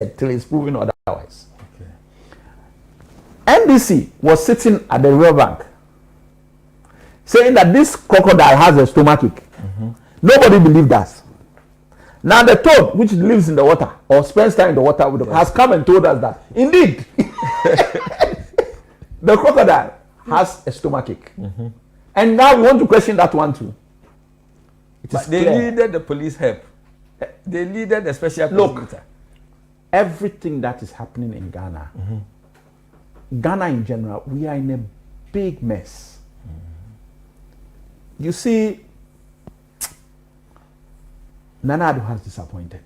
till it's proven otherwise. Okay. NDC was sitting at the riverbank saying that this crocodile has a stomachache. Mm-hmm. Nobody believed us. Now the toad, which lives in the water or spends time in the water, has come and told us that indeed the crocodile has a stomachache. Mm-hmm. And now we want to question that one too. But they needed the police help. They needed the special prosecutor. Look, everything that is happening in Ghana, Ghana in general, we are in a big mess. You see, Nana Addo has disappointed.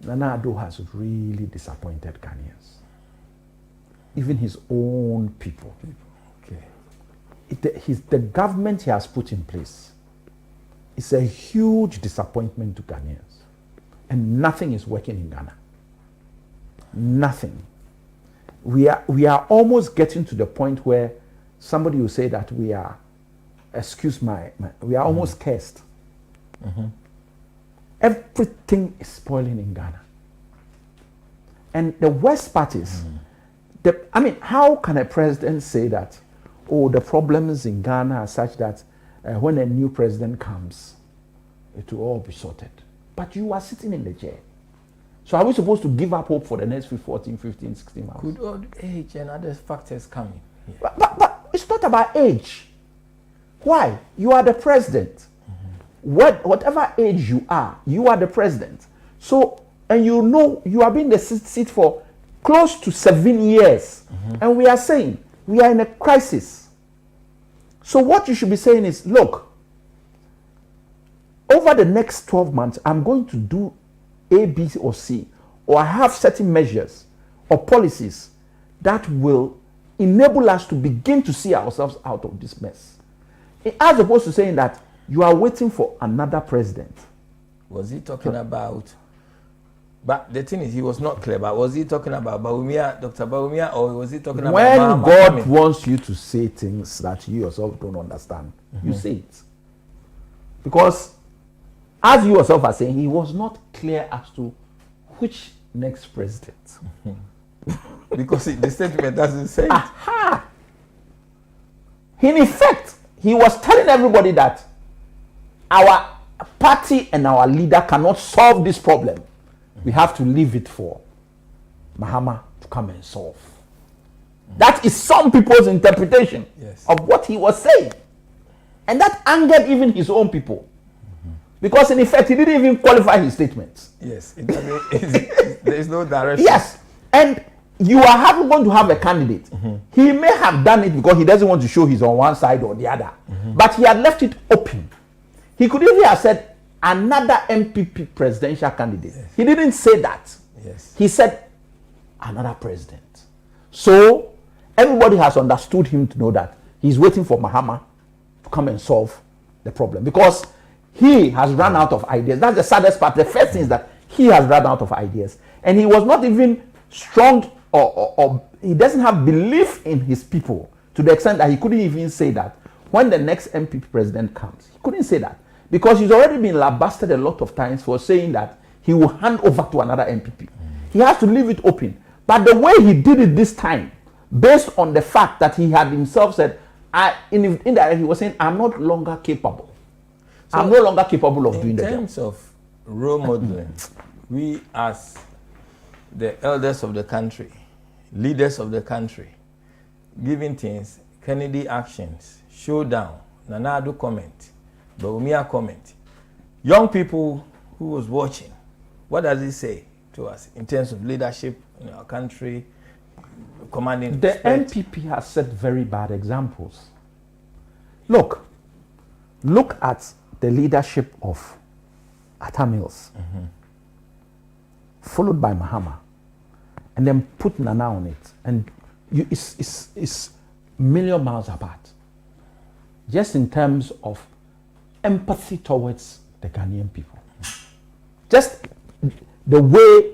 Nana Addo has really disappointed Ghanaians. Even his own people. Okay. The government he has put in place is a huge disappointment to Ghanaians. And nothing is working in Ghana. Nothing. We are almost getting to the point where somebody will say that we are, we are almost cursed. Mm-hmm. Everything is spoiling in Ghana. And the worst part is, how can a president say that, oh, the problems in Ghana are such that when a new president comes, it will all be sorted. But you are sitting in the chair. So are we supposed to give up hope for the next 14, 15, 16 months? Could old age and other factors come in? Yeah. But it's not about age. Why? You are the president. Whatever age you are the president. So, and you know you have been in the seat for close to 7 years. And we are saying we are in a crisis. So what you should be saying is, look, over the next 12 months, I'm going to do A, B, or C, or I have certain measures or policies that will enable us to begin to see ourselves out of this mess. As opposed to saying that you are waiting for another president. Was he talking about? But the thing is, he was not clear. But was he talking about Bawumia, Dr. Bawumia, or was he talking about when Mahama God coming? wants you to say things that you yourself don't understand, you say it. Because, as you yourself are saying, he was not clear as to which next president. Because the statement doesn't say it. Aha! In effect, he was telling everybody that our party and our leader cannot solve this problem. We have to leave it for Mahama to come and solve. That is some people's interpretation of what he was saying. And that angered even his own people. Because in effect, he didn't even qualify his statements. Yes. There is no direction. Yes. And you are going to have a candidate. He may have done it because he doesn't want to show he's on one side or the other. But he had left it open. He could even have said another MPP presidential candidate. Yes. He didn't say that. Yes. He said another president. So everybody has understood him to know that he's waiting for Mahama to come and solve the problem. Because he has run out of ideas. That's the saddest part. The first thing is that he has run out of ideas. And he was not even strong or he doesn't have belief in his people to the extent that he couldn't even say that when the next MPP president comes. He couldn't say that. Because he's already been lambasted a lot of times for saying that he will hand over to another MPP. He has to leave it open. But the way he did it this time, based on the fact that he had himself said, indirectly he was saying, I'm no longer capable. So I'm no longer capable of doing the job. In terms of role modeling, we as the elders of the country, leaders of the country, giving things, Kennedy actions, showdown, Nana Addo comment, Bawumia comment. Young people who was watching, what does it say to us in terms of leadership in our country, commanding the respect? NPP has set very bad examples. Look at the leadership of Atta Mills, followed by Mahama, and then put Nana on it, and it's million miles apart. Just in terms of empathy towards the Ghanaian people. Just the way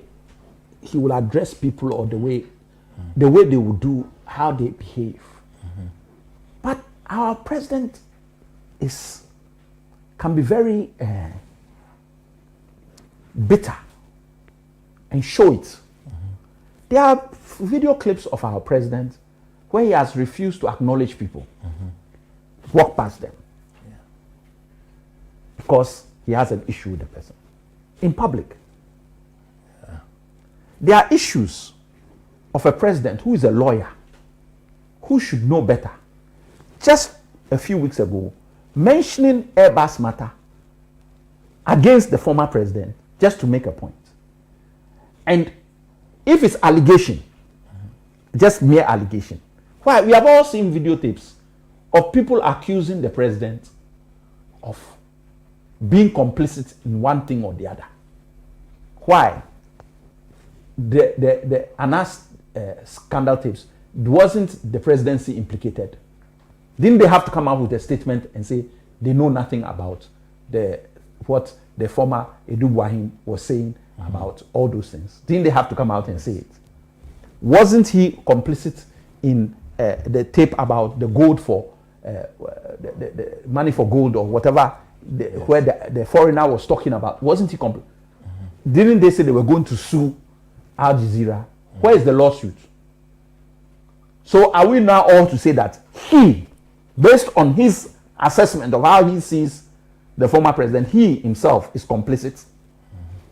he will address people or the way they will do, how they behave. But our president can be very bitter and show it. There are video clips of our president where he has refused to acknowledge people, walk past them, because he has an issue with the person in public. There are issues of a president who is a lawyer, who should know better. Just a few weeks ago, mentioning Airbus matter against the former president, just to make a point. And if it's allegation, just mere allegation, why? We have all seen videotapes of people accusing the president of being complicit in one thing or the other. Why? The Anas scandal tapes, wasn't the presidency implicated? Didn't they have to come out with a statement and say they know nothing about what the former Edu Wahim was saying about all those things? Didn't they have to come out and say it? Wasn't he complicit in the tape about the gold for the money for gold or whatever, where the foreigner was talking about? Wasn't he complicit? Didn't they say they were going to sue Al Jazeera? Where is the lawsuit? So are we now all to say that he, based on his assessment of how he sees the former president, he himself is complicit?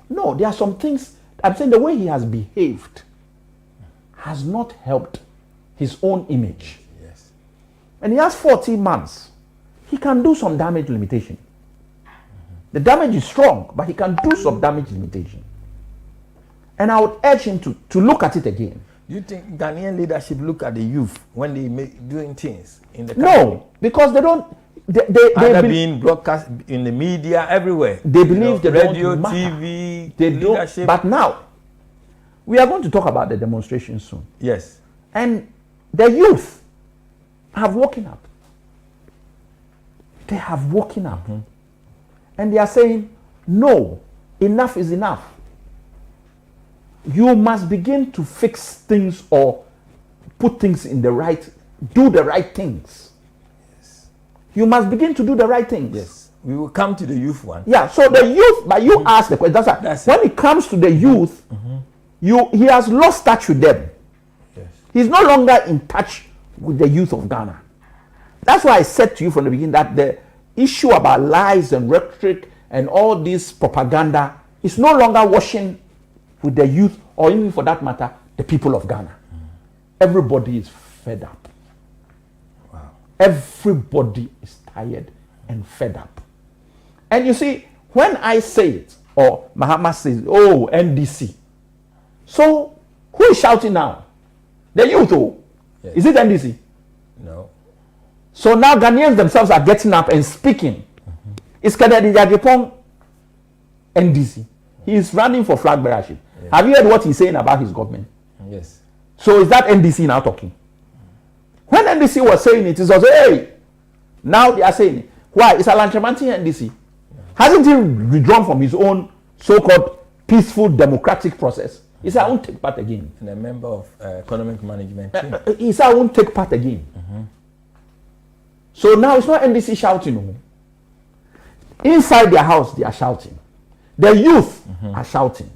No, there are some things. I'm saying the way he has behaved has not helped his own image. Yes. And he has 14 months. He can do some damage limitation. The damage is strong, but he can do some damage limitation. And I would urge him to look at it again. You think Ghanaian leadership look at the youth when they make doing things in the country? No, because they don't. They being broadcast in the media everywhere. They believe they radio, don't matter. TV, They leadership. don't. But now, we are going to talk about the demonstration soon. Yes. And the youth have woken up. They have woken up. And they are saying, no, enough is enough. You must begin to fix things or put things in the right, do the right things. Yes. You must begin to do the right things. Yes. We will come to the youth one. Yeah, so the youth, but you ask the question. That's when it comes to the youth, he has lost touch with them. Yes. He's no longer in touch with the youth of Ghana. That's why I said to you from the beginning that the issue about lies and rhetoric and all this propaganda is no longer washing with the youth, or even for that matter, the people of Ghana. Everybody is fed up. Wow. Everybody is tired and fed up. And you see, when I say it, or Mahama says, oh, NDC. So, who is shouting now? The youth, oh. Yes. Is it NDC? No. So now Ghanaians themselves are getting up and speaking. It's Kennedy Jagepong, NDC. He is running for flag bearership. Yes. Have you heard what he's saying about his government? Yes. So is that NDC now talking? When NDC was saying it was, hey, now they are saying it. Why? It's a Lanchamanti NDC. Hasn't he withdrawn from his own so-called peaceful democratic process? He said, I won't take part again. And a member of economic management team. He said, I won't take part again. So now it's not NDC shouting. No. Inside their house, they are shouting. The youth are shouting.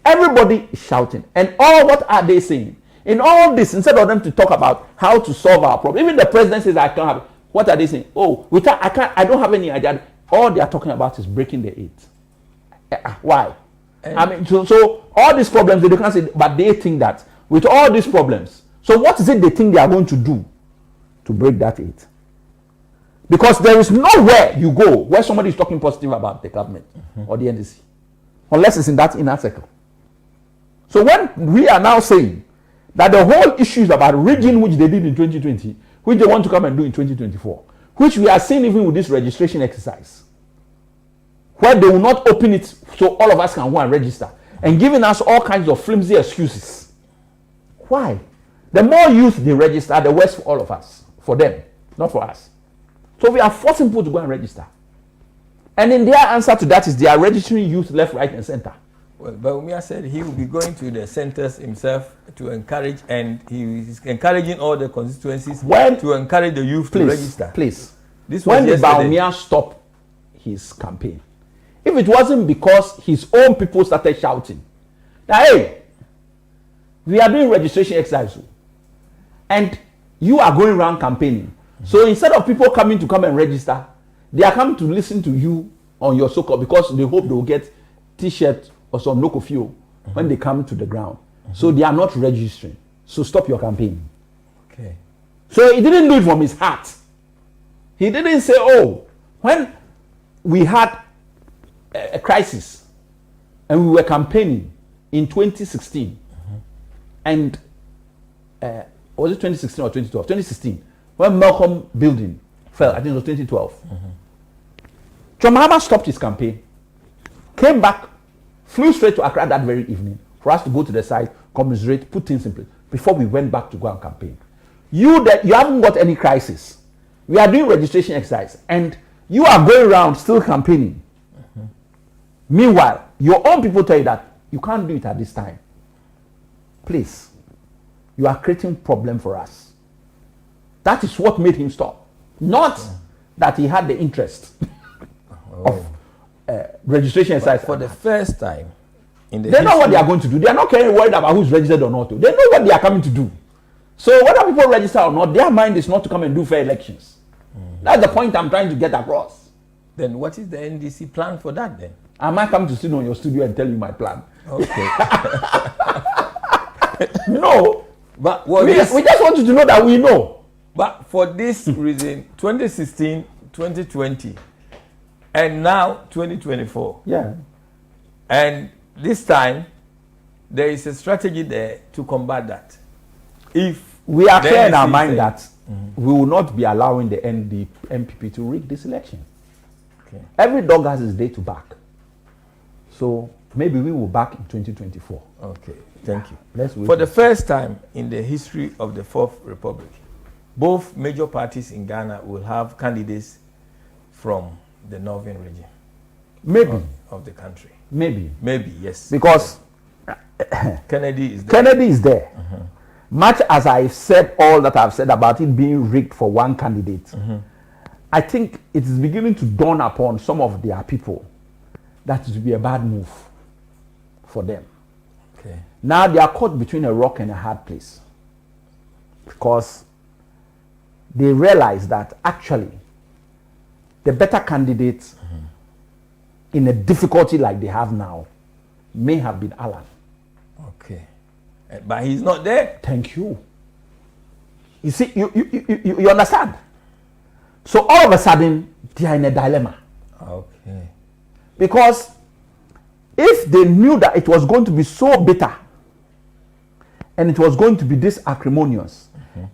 Everybody is shouting. And all what are they saying? In all this, instead of them to talk about how to solve our problem, even the president says, I can't have it. What are they saying? Oh, I don't have any idea. All they are talking about is breaking the eight. Why? I mean, so all these problems, they can't say, but they think that with all these problems, so what is it they think they are going to do to break that eight? Because there is nowhere you go where somebody is talking positive about the government or the NDC, unless it's in that inner circle. So when we are now saying that the whole issue is about rigging, which they did in 2020, which they want to come and do in 2024, which we are seeing even with this registration exercise, where they will not open it so all of us can go and register, and giving us all kinds of flimsy excuses. Why? The more youth they register, the worse for all of us. For them, not for us. So we are forcing people to go and register. And in their answer to that is they are registering youth left, right, and center. Well, but Umia said he will be going to the centers himself to encourage, and he is encouraging all the constituencies to encourage the youth to register. Please. This when did Baumia stop his campaign? If it wasn't because his own people started shouting, that, hey, we are doing registration exercise, and you are going around campaigning. So instead of people coming to come and register, they are coming to listen to you on your so-called, because they hope they will get T-shirt or some local fuel when they come to the ground. So they are not registering. So stop your campaign. Okay. So he didn't do it from his heart. He didn't say, oh, when we had a crisis and we were campaigning in 2016, and was it 2016 or 2012? 2016, when Malcolm building fell, I think it was 2012. John Mahama stopped his campaign, came back, flew straight to Accra that very evening for us to go to the site, commiserate, put things in place before we went back to go and campaign. You haven't got any crisis. We are doing registration exercise and you are going around still campaigning. Meanwhile, your own people tell you that you can't do it at this time. Please, you are creating problem for us. That is what made him stop. Not that he had the interest of registration exercise. For the first time in the they know what they are going to do. They are not worried about who's registered or not. They know what they are coming to do. So whether people register or not, their mind is not to come and do fair elections. That's the point I'm trying to get across. Then what is the NDC plan for that then? I might come to sit on your studio and tell you my plan. Okay. No. But we just want you to know that we know. But for this reason, 2016, 2020, and now 2024. Yeah. And this time, there is a strategy there to combat that. If we are clear in our mind that we will not be allowing the MPP to rig this election. Okay. Every dog has his day to back. So maybe we will back in 2024. Okay, thank you. Let's wait. For the first time in the history of the Fourth Republic, both major parties in Ghana will have candidates from the northern region. Maybe. Of the country. Maybe. Maybe, yes. Because Kennedy is there. Kennedy is there. Much as I said all that I've said about it being rigged for one candidate, I think it is beginning to dawn upon some of their people that it will be a bad move for them. Okay. Now they are caught between a rock and a hard place, because they realize that actually the better candidate in a difficulty like they have now may have been Alan. Okay. But he's not there. Thank you. You see, you understand? So all of a sudden, they are in a dilemma. Okay. Because if they knew that it was going to be so bitter and it was going to be this acrimonious,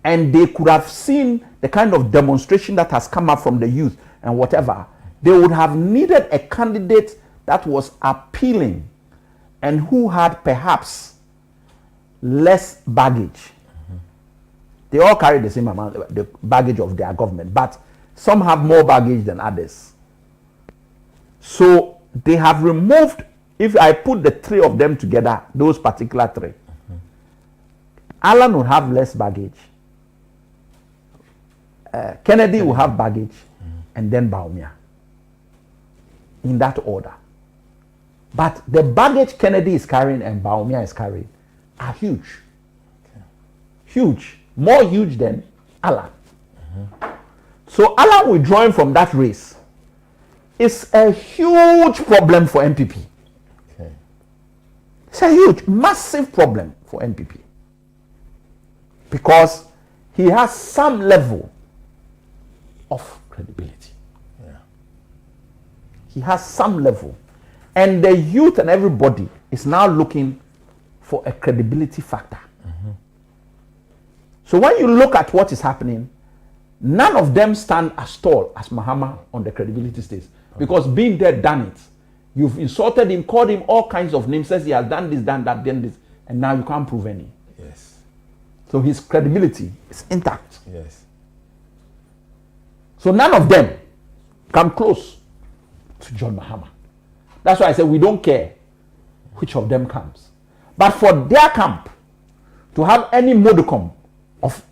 and they could have seen the kind of demonstration that has come up from the youth and whatever, they would have needed a candidate that was appealing and who had perhaps less baggage. They all carry the same amount, the baggage of their government, but some have more baggage than others. So they have removed, if I put the three of them together, those particular three, Alan will have less baggage, Kennedy will have baggage, and then Bawumia. In that order. But the baggage Kennedy is carrying and Bawumia is carrying are huge. Okay. Huge. More huge than Alan. So Alan withdrawing from that race is a huge problem for MPP. Okay. It's a huge, massive problem for MPP. Because he has some level of credibility. Yeah. He has some level. And the youth and everybody is now looking for a credibility factor. So when you look at what is happening, none of them stand as tall as Mahama on the credibility stage. Because being there, done it. You've insulted him, called him all kinds of names, says he has done this, done that, done this, and now you can't prove any. Yes. So his credibility is intact. Yes. So none of them come close to John Mahama. That's why I say we don't care which of them comes. But for their camp to have any modicum of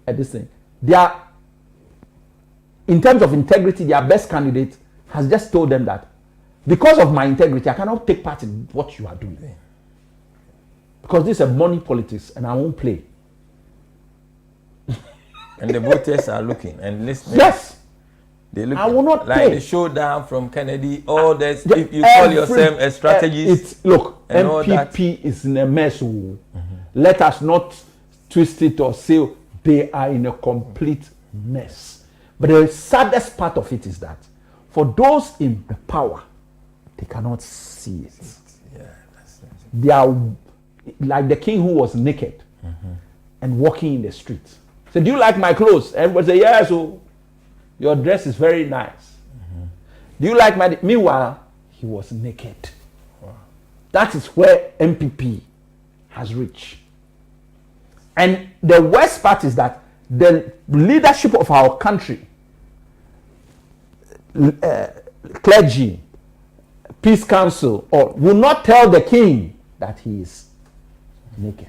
this thing, in terms of integrity, their best candidate has just told them that because of my integrity, I cannot take part in what you are doing. Because this is a money politics and I won't play. And the voters are looking and listening. Yes. They look I will not like pay. the showdown from Kennedy. All this. If you call yourself a strategist, look, and MPP is in a mess. Let us not twist it or say they are in a complete mess. But the saddest part of it is that for those in the power, they cannot see it. Yeah, that's it. They are like the king who was naked and walking in the street. So, do you like my clothes? Everybody say, yes, oh, your dress is very nice. Do you like my... Meanwhile, he was naked. Wow. That is where MPP has reached. And the worst part is that the leadership of our country, clergy, peace council, or will not tell the king that he is naked.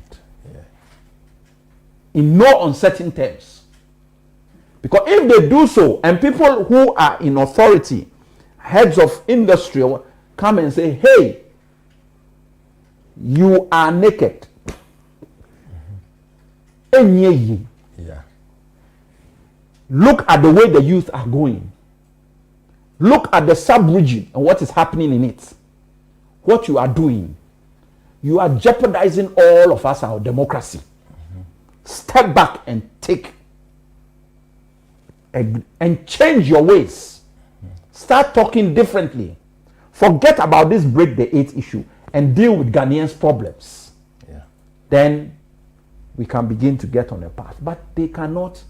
In no uncertain terms. Because if they do so, and people who are in authority, heads of industry, come and say, hey, you are naked. Yeah. Look at the way the youth are going. Look at the sub-region and what is happening in it. What you are doing. You are jeopardizing all of us, our democracy. Step back and take and change your ways. Start talking differently. Forget about this break the 8 issue and deal with Ghanaians' problems. Yeah. Then we can begin to get on a path. But they cannot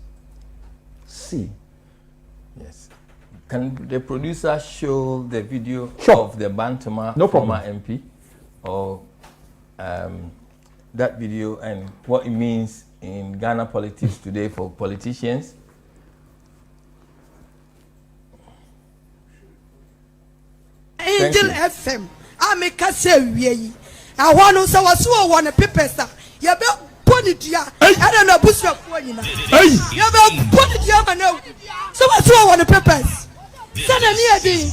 see. Yes. Can the producer show the video Sure. of the Bantama No former problem. MP, or that video and what it means in Ghana politics today for politicians? Angel FM. Ameka say wie. I want to say was one papers. You be ponitia. I don't know bush for you now. You be ponitia man. So was one papers. Send a near thing.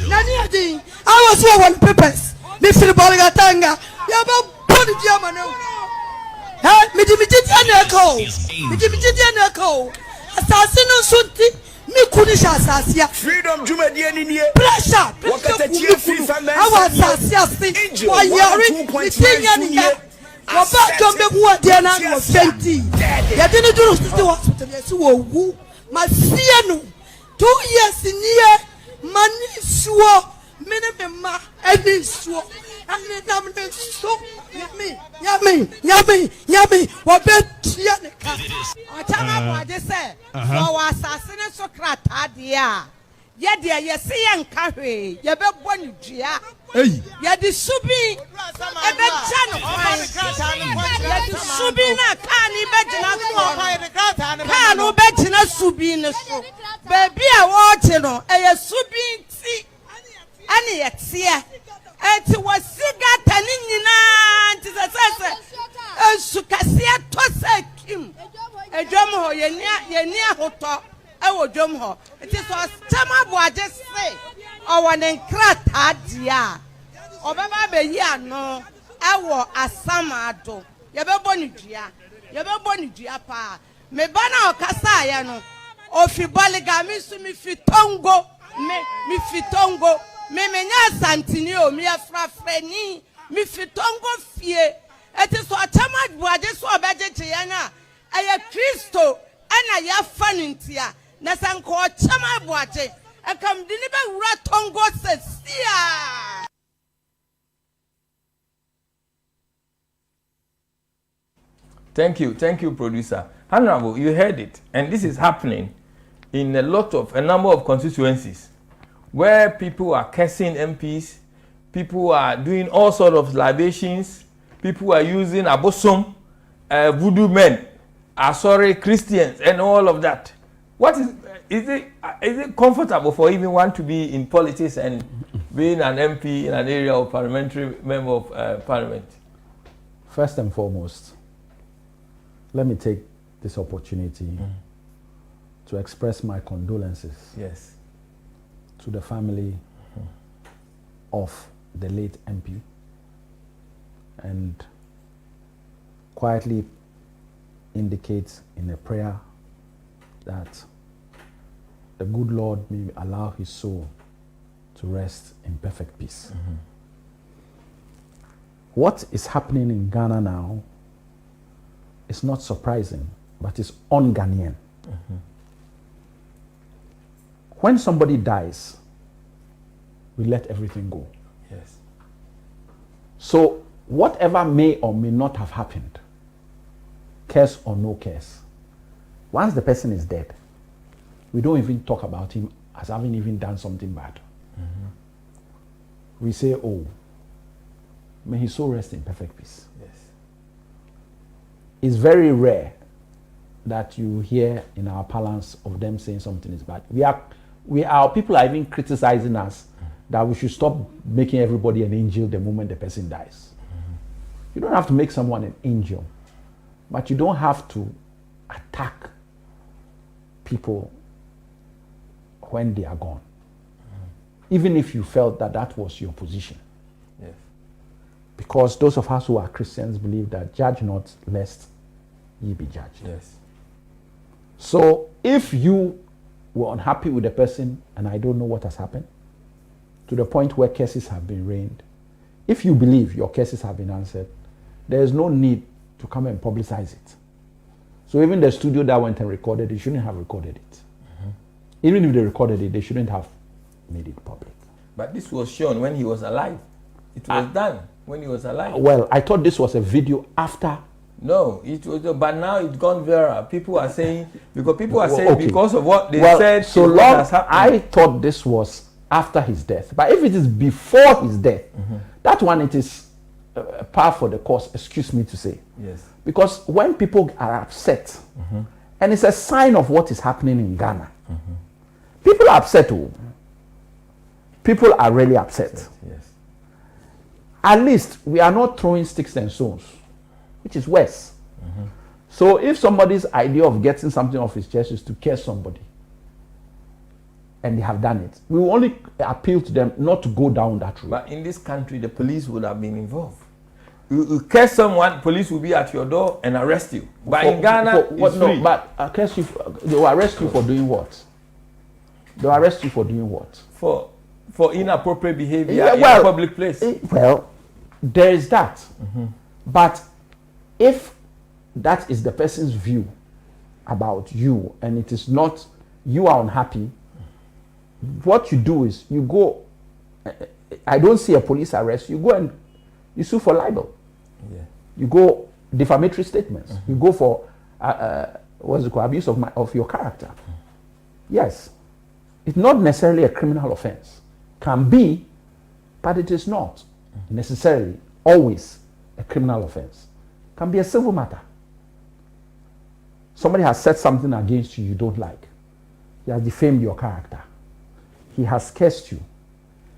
Nani thing. I was one papers. Mr. Boligatanga. You be ponitia man. Hey, me Echo. Assassin Sunti. Me kunisha asasia. Freedom Juma Diani. Pressure. I was asasia. Why you Waba Jombe Guadiana was 20. You didn't do the hospital. Yes, who Masiano 2 years in year. Money sure. Minimum any sure. And then so yummy. What bet Yanika? I tell you what they say. For assassin Socrata, dear. Yet, dear, you see, and carry. You bet one dear. Yet the subi. I bet channel. Yet the subina can't even can't bet in a subina. Baby, I want to know. A subin see. And yet, see. And it was cigar tanina. It is a Sukasia Tosa Kim. A drum ho, ye near hotel. I will drum ho. It is a stammer, I just say. Or one encrat dia. Or Baba ya no. I will a samado. Yaba bonidia. Yaba bonidia pa. Me bana o kasaya no. O fibaliga mi sumi fitongo. Me fitongo. Me menya santinio. Me afrafreni. Me fitongo fie. It is what Tamad Boade so budget yana. I a Christo and I have fun in tia. Nasan called Tamad Boate. I come deliver Ratongo says, yeah. Thank you, producer. Honorable, you heard it, and this is happening in a number of constituencies where people are cursing MPs, people are doing all sorts of libations. People are using abosom, voodoo men, Christians, and all of that. What is it comfortable for even one to be in politics and being an MP in an area of parliamentary member of parliament? First and foremost, let me take this opportunity to express my condolences to the family of the late MP and quietly indicate in a prayer that the good Lord may allow his soul to rest in perfect peace. What is happening in Ghana now is not surprising, but it's un-Ghanaian. When somebody dies, we let everything go. Yes. So whatever may or may not have happened, curse or no curse, once the person is dead, we don't even talk about him as having even done something bad. We say, oh, may his soul rest in perfect peace. Yes. It's very rare that you hear in our parlance of them saying something is bad. Our people are even criticizing us that we should stop making everybody an angel the moment the person dies. You don't have to make someone an angel, but you don't have to attack people when they are gone. Even if you felt that that was your position. Yes. Because those of us who are Christians believe that judge not lest ye be judged. Yes. So if you were unhappy with the person, and I don't know what has happened, to the point where cases have been rained, if you believe your cases have been answered, there is no need to come and publicize it. So even the studio that went and recorded it shouldn't have recorded it. Even if they recorded it, they shouldn't have made it public. But this was shown when he was alive. It was done when he was alive. Well, I thought this was a video after. No, it was, but now it's gone viral. People are saying, because people are saying okay. because of what they said. So what long, has happened. I thought this was after his death. But if it is before his death, that one it is par for the course, excuse me to say. Yes. Because when people are upset, and it's a sign of what is happening in Ghana, people are upset. People are really upset. Yes. At least we are not throwing sticks and stones, which is worse. So if somebody's idea of getting something off his chest is to curse somebody, and they have done it, we will only appeal to them not to go down that road. But in this country, the police would have been involved. You curse someone, police will be at your door and arrest you. But in Ghana, it's free. No, but curse you, they will arrest you for doing what? They will arrest you for doing what? For inappropriate behavior in well, a public place. Well, there is that. But if that is the person's view about you and it is not, you are unhappy, what you do is you go, I don't see a police arrest, you go and you sue for libel. Yeah. You go defamatory statements. You go for what's it called, abuse of your character. Yes. It's not necessarily a criminal offense. Can be, but it is not necessarily always a criminal offense. Can be a civil matter. Somebody has said something against you you don't like. He has defamed your character. He has cursed you.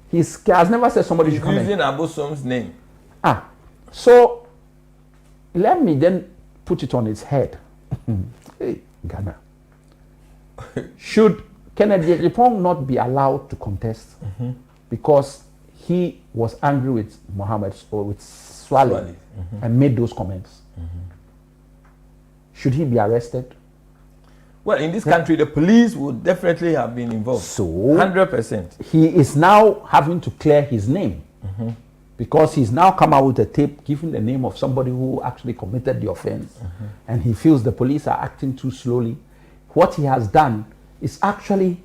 He has never said somebody should come using Abosom's name. So let me then put it on its head. Hey, Ghana. Should Kennedy Ripon not be allowed to contest because he was angry with Mohammed or with Swale and made those comments? Should he be arrested? Well, in this country, the police would definitely have been involved. So 100%. He is now having to clear his name because he's now come out with a tape giving the name of somebody who actually committed the offense, and he feels the police are acting too slowly. What he has done is actually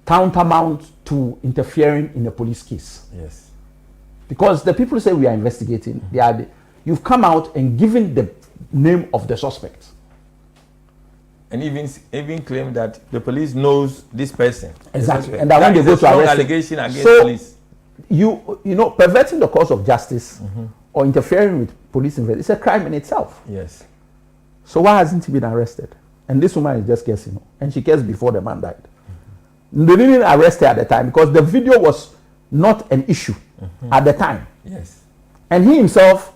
tantamount to interfering in a police case. Yes. Because the people say we are investigating, you've come out and given the name of the suspect. And even claim that the police knows this person. Exactly. And that when they go to arrest allegation against police. You know, perverting the course of justice or interfering with police investigation, it's a crime in itself. Yes. So why hasn't he been arrested? And this woman is just guessing. And she guessed before the man died. They didn't arrest her at the time because the video was not an issue at the time. Yes. And he himself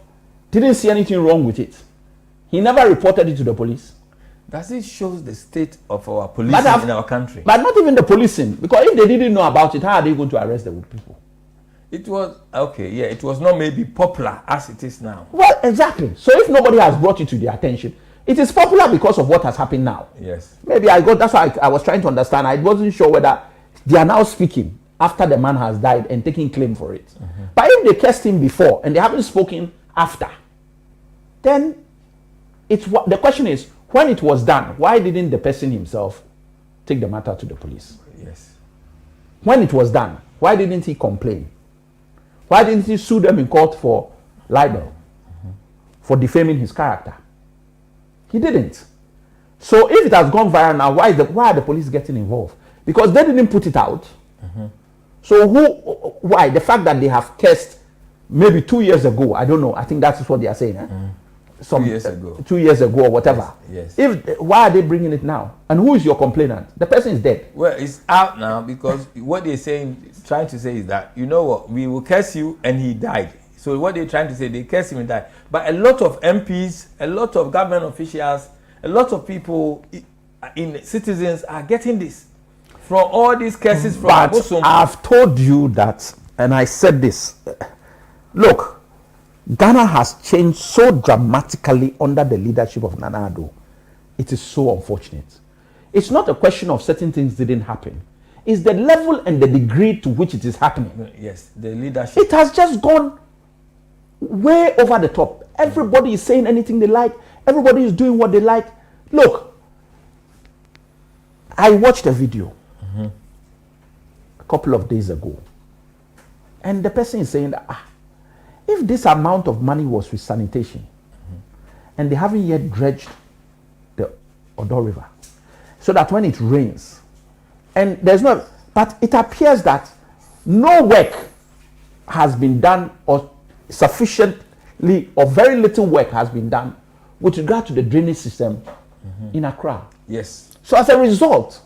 didn't see anything wrong with it. He never reported it to the police. Does it show the state of our policing in our country? But not even the policing. Because if they didn't know about it, how are they going to arrest the people? It was okay, yeah. It was not maybe popular as it is now. Well, exactly. So if nobody has brought it to their attention, it is popular because of what has happened now. Yes. Maybe that's why I was trying to understand. I wasn't sure whether they are now speaking after the man has died and taking claim for it. But if they cursed him before and they haven't spoken after, then the question is, when it was done, why didn't the person himself take the matter to the police? Yes. When it was done, why didn't he complain? Why didn't he sue them in court for libel, for defaming his character? He didn't. So if it has gone viral now, why are the police getting involved? Because they didn't put it out. So why? The fact that they have cursed maybe 2 years ago, I don't know. I think that's what they are saying. 2 years ago. 2 years ago or whatever. Yes. Why are they bringing it now? And who is your complainant? The person is dead. Well, it's out now because what they're trying to say is that, you know what, we will curse you and he died. So what they're trying to say, they curse him and died. But a lot of MPs, a lot of government officials, a lot of people in citizens are getting this from all these cases from But I've told you that, and I said this. Look, Ghana has changed so dramatically under the leadership of Nana Addo. It is so unfortunate. It's not a question of certain things didn't happen. It's the level and the degree to which it is happening. Yes, the leadership. It has just gone way over the top. Everybody is saying anything they like. Everybody is doing what they like. Look, I watched a video a couple of days ago. And the person is saying that, if this amount of money was with sanitation, and they haven't yet dredged the Odo River, so that when it rains, and there's no, but it appears that no work has been done, or sufficiently, or very little work has been done with regard to the drainage system in Accra. Yes. So as a result,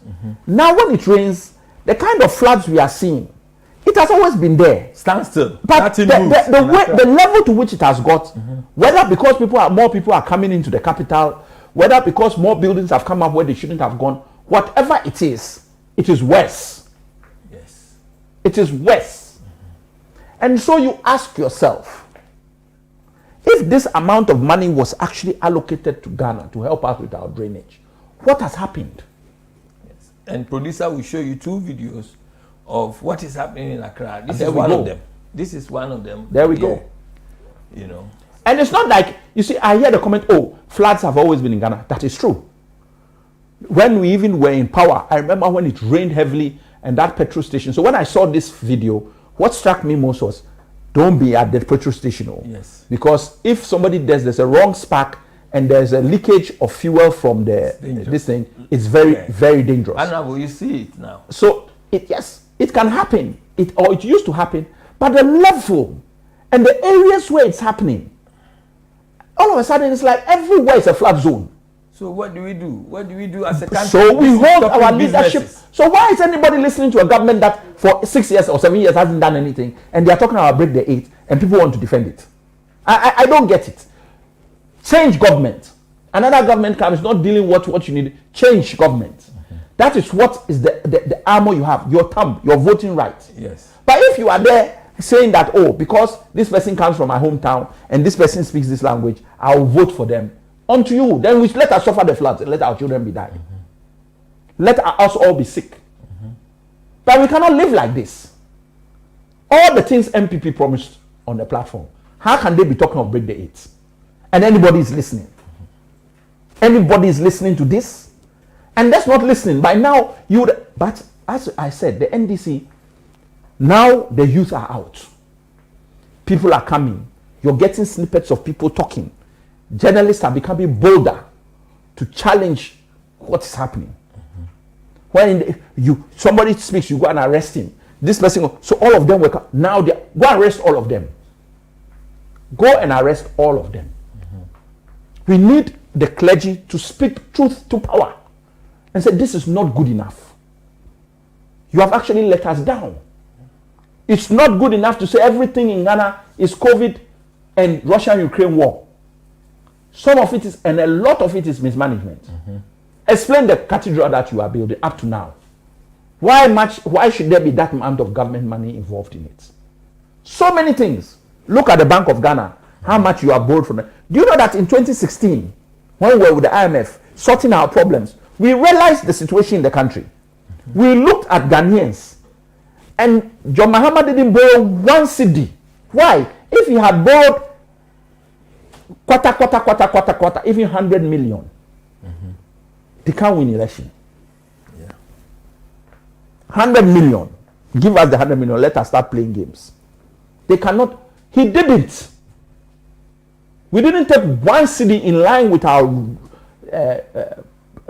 now when it rains, the kind of floods we are seeing, it has always been there. Stand still. But the level to which it has got, whether because more people are coming into the capital, whether because more buildings have come up where they shouldn't have gone, whatever it is worse. Yes. It is worse. And so you ask yourself, if this amount of money was actually allocated to Ghana to help us with our drainage, what has happened? Yes. And producer will show you 2 videos of what is happening in Accra. This is one of them. This is one of them. There we go. You know. And it's not like, you see, I hear the comment, oh, floods have always been in Ghana. That is true. When we even were in power, I remember when it rained heavily and that petrol station. So when I saw this video, what struck me most was, don't be at the petrol station. Yes. Because if somebody there's a wrong spark and there's a leakage of fuel from this thing, it's very, very dangerous. Honorable, you see it now. So, it can happen. It used to happen. But the level and the areas where it's happening, all of a sudden it's like everywhere is a flood zone. So what do we do? What do we do as a country? So we hold our leadership. So why is anybody listening to a government that for 6 years or 7 years hasn't done anything, and they are talking about break the 8 and people want to defend it? I don't get it. Change government. Another government comes not dealing with what you need. Change government. That is what is the armor you have, your thumb, your voting right. Yes. But if you are there saying that, oh, because this person comes from my hometown and this person speaks this language, I'll vote for them. Unto you, then we let us suffer the floods and let our children be dying. Let us all be sick. But we cannot live like this. All the things MPP promised on the platform, how can they be talking of break the 8? And anybody is listening. Anybody is listening to this? And that's not listening. By now, but as I said, the NDC, now the youth are out. People are coming. You're getting snippets of people talking. Journalists are becoming bolder to challenge what is happening. When somebody speaks, you go and arrest him. This person, so all of them will come. Now go and arrest all of them. Go and arrest all of them. We need the clergy to speak truth to power and say this is not good enough. You have actually let us down. It's not good enough to say everything in Ghana is COVID and Russia-Ukraine war. Some of it is, and a lot of it is mismanagement. Explain the cathedral that you are building up to now. Why should there be that amount of government money involved in it? So many things. Look at the Bank of Ghana, how much you have borrowed from them. Do you know that in 2016, when we were with the IMF sorting our problems, we realized the situation in the country. We looked at Ghanaians, and John Mahama didn't borrow 1 cedi. Why? If he had borrowed quarter, even 100 million, they can't win election. Yeah. 100 million. Give us the 100 million. Let us start playing games. They cannot. He didn't. We didn't take 1 cedi in line with our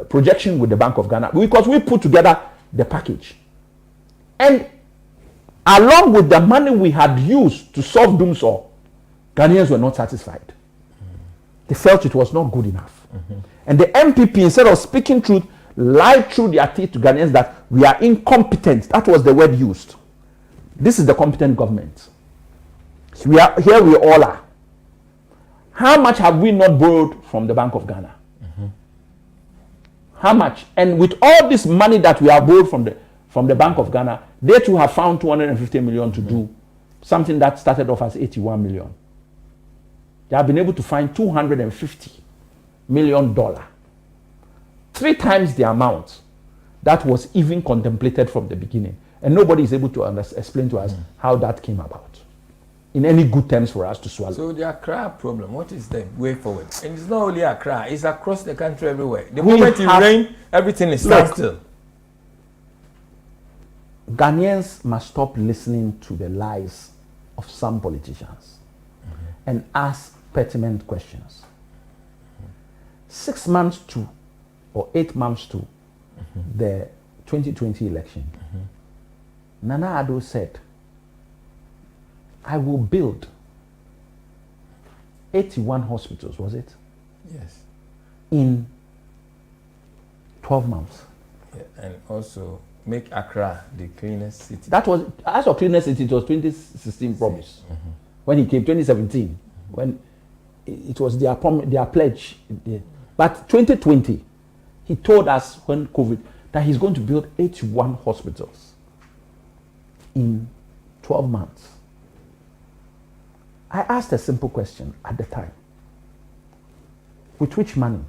projection with the Bank of Ghana, because we put together the package. And along with the money we had used to solve Dumsor, Ghanaians were not satisfied. They felt it was not good enough. And the MPP, instead of speaking truth, lied through their teeth to Ghanaians that we are incompetent. That was the word used. This is the competent government. So we all are. How much have we not borrowed from the Bank of Ghana? How much? And with all this money that we have borrowed from the Bank of Ghana, they too have found 250 million to do something that started off as 81 million. They have been able to find $250 million, 3 times the amount that was even contemplated from the beginning. And nobody is able to explain to us how that came about in any good terms for us to swallow. So the Accra problem, what is the way forward? And it's not only Accra, it's across the country everywhere. The moment it rains, everything is standstill. Ghanaians must stop listening to the lies of some politicians and ask pertinent questions. 6 months to, or 8 months to the 2020 election, Nana Addo said, I will build 81 hospitals, was it? Yes. In 12 months. Yeah, and also make Accra the cleanest city. That was, as for cleanest city, it was 2016 promise. When he came, 2017, when it was their pledge. But 2020, he told us when COVID that he's going to build 81 hospitals in 12 months. I asked a simple question at the time. With which money?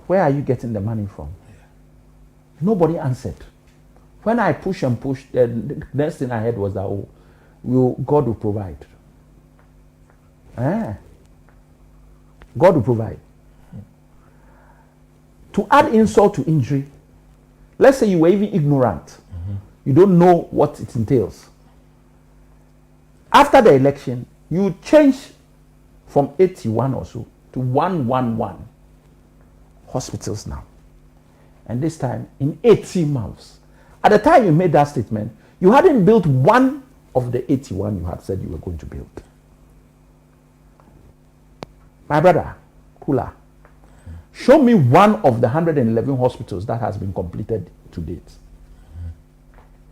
Where are you getting the money from? Nobody answered. When I pushed and pushed, the next thing I heard was that God will provide. God will provide. To add insult to injury, let's say you were even ignorant. You don't know what it entails. After the election, you change from 81 or so to 111 hospitals now. And this time, in 18 months. At the time you made that statement, you hadn't built one of the 81 you had said you were going to build. My brother, Kula, show me one of the 111 hospitals that has been completed to date.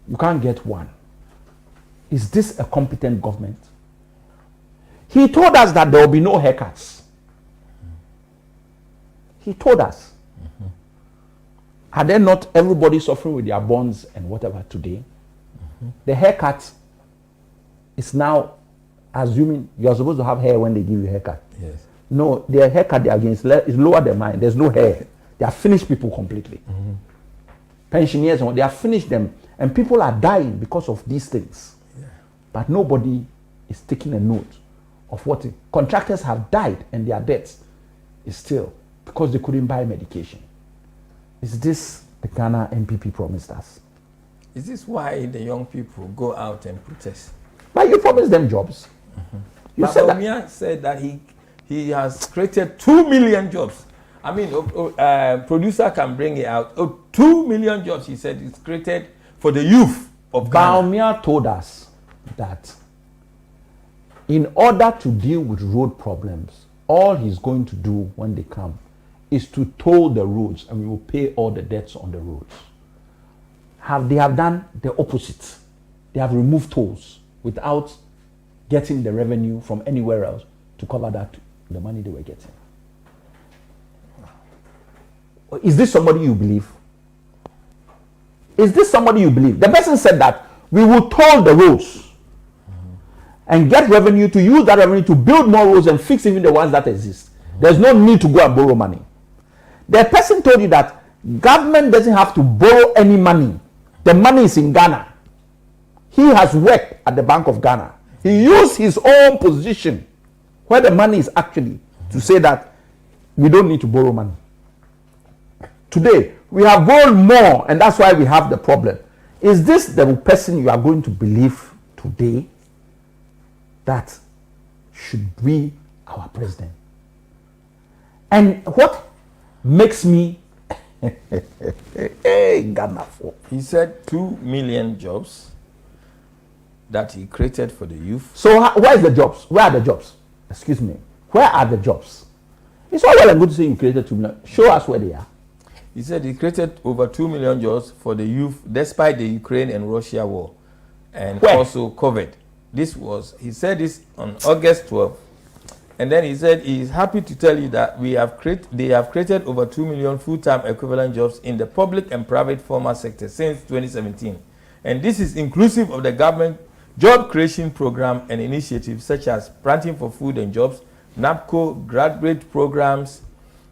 You can't get one. Is this a competent government? He told us that there will be no haircuts. He told us. Are there not everybody suffering with their bonds and whatever today? The haircut is now assuming you're supposed to have hair when they give you a haircut. Yes. No, their haircut they are against is lower than mine. There's no hair. They have finished people completely. Pensioners, they have finished them. And people are dying because of these things. Yeah. But nobody is taking a note of what contractors have died, and their deaths is still because they couldn't buy medication. Is this the Ghana MPP promised us? Is this why the young people go out and protest? But you promised them jobs. You said that. Said that he has created 2 million jobs. I mean, producer can bring it out. 2 million jobs, he said, it's created for the youth of Ghana. Baumia told us that in order to deal with road problems, all he's going to do when they come is to toll the roads, and we will pay all the debts on the roads. They have done the opposite. They have removed tolls without getting the revenue from anywhere else to cover the money they were getting. Is this somebody you believe? Is this somebody you believe? The person said that we will toll the roads and get revenue to use that revenue to build more roads and fix even the ones that exist. There's no need to go and borrow money. The person told you that government doesn't have to borrow any money. The money is in Ghana. He has worked at the Bank of Ghana. He used his own position where the money is actually to say that we don't need to borrow money. Today, we have borrowed more, and that's why we have the problem. Is this the person you are going to believe today that should be our president? And what makes me Ghana for? He said 2 million jobs that he created for the youth. So where is the jobs? Where are the jobs? Excuse me. Where are the jobs? It's all well and good to say you created 2 million. Show us where they are. He said he created over 2 million jobs for the youth despite the Ukraine and Russia war, and also COVID. He said this on August 12th. And then he said he is happy to tell you that they have created over 2 million full-time equivalent jobs in the public and private formal sector since 2017. And this is inclusive of the government job creation program and initiatives such as Planting for Food and Jobs, NAPCO, graduate programs,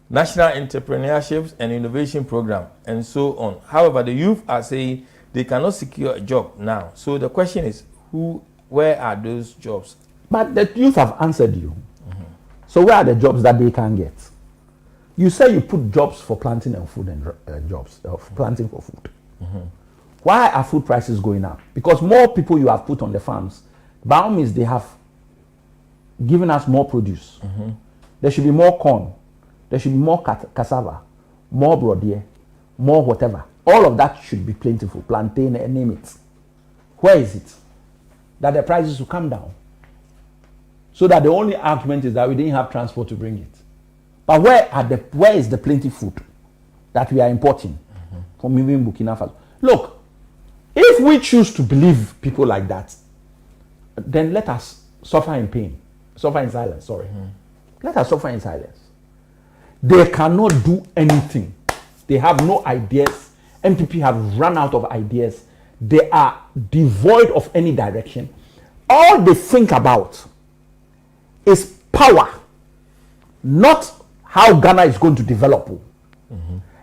National Entrepreneurships and Innovation Program, and so on. However, the youth are saying they cannot secure a job now. So the question is, where are those jobs? But the youth have answered you. So where are the jobs that they can get? You say you put jobs for planting and food and jobs of planting for food. Why are food prices going up? Because more people you have put on the farms, by all means they have given us more produce. There should be more corn. There should be more cassava, more brodier, more whatever. All of that should be plentiful. Plantain and name it. Where is it? That the prices will come down. So that the only argument is that we didn't have transport to bring it. But where is the plenty food that we are importing from even Burkina Faso? Look, if we choose to believe people like that, then let us suffer in pain. Suffer in silence, sorry. Let us suffer in silence. They cannot do anything. They have no ideas. MPP have run out of ideas. They are devoid of any direction. All they think about is power, not how Ghana is going to develop.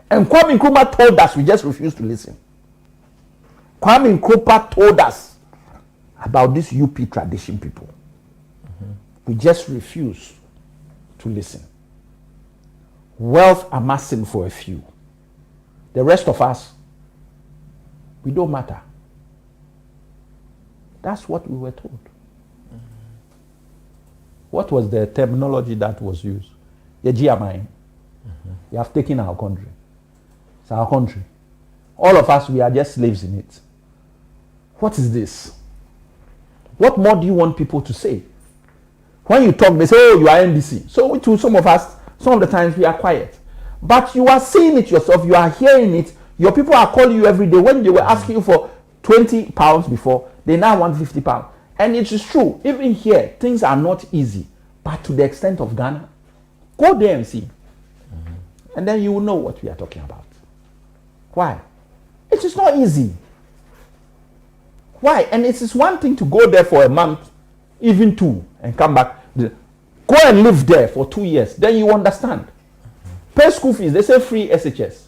And Kwame Nkrumah told us, we just refused to listen. Kwame Nkrumah told us about this UP tradition people. We just refuse to listen. Wealth amassing for a few. The rest of us, we don't matter. That's what we were told. What was the terminology that was used? The GMI. You have taken our country. It's our country. All of us, we are just slaves in it. What is this? What more do you want people to say? When you talk, they say, oh, you are NDC. So to some of us, some of the times we are quiet. But you are seeing it yourself. You are hearing it. Your people are calling you every day. When they were asking you for £20 before, they now want £50. And it is true. Even here, things are not easy. But to the extent of Ghana, go there and see. And then you will know what we are talking about. Why? It is not easy. Why? And it is one thing to go there for a month, even 2, and come back. Go and live there for 2 years. Then you understand. Pay school fees. They say free SHS.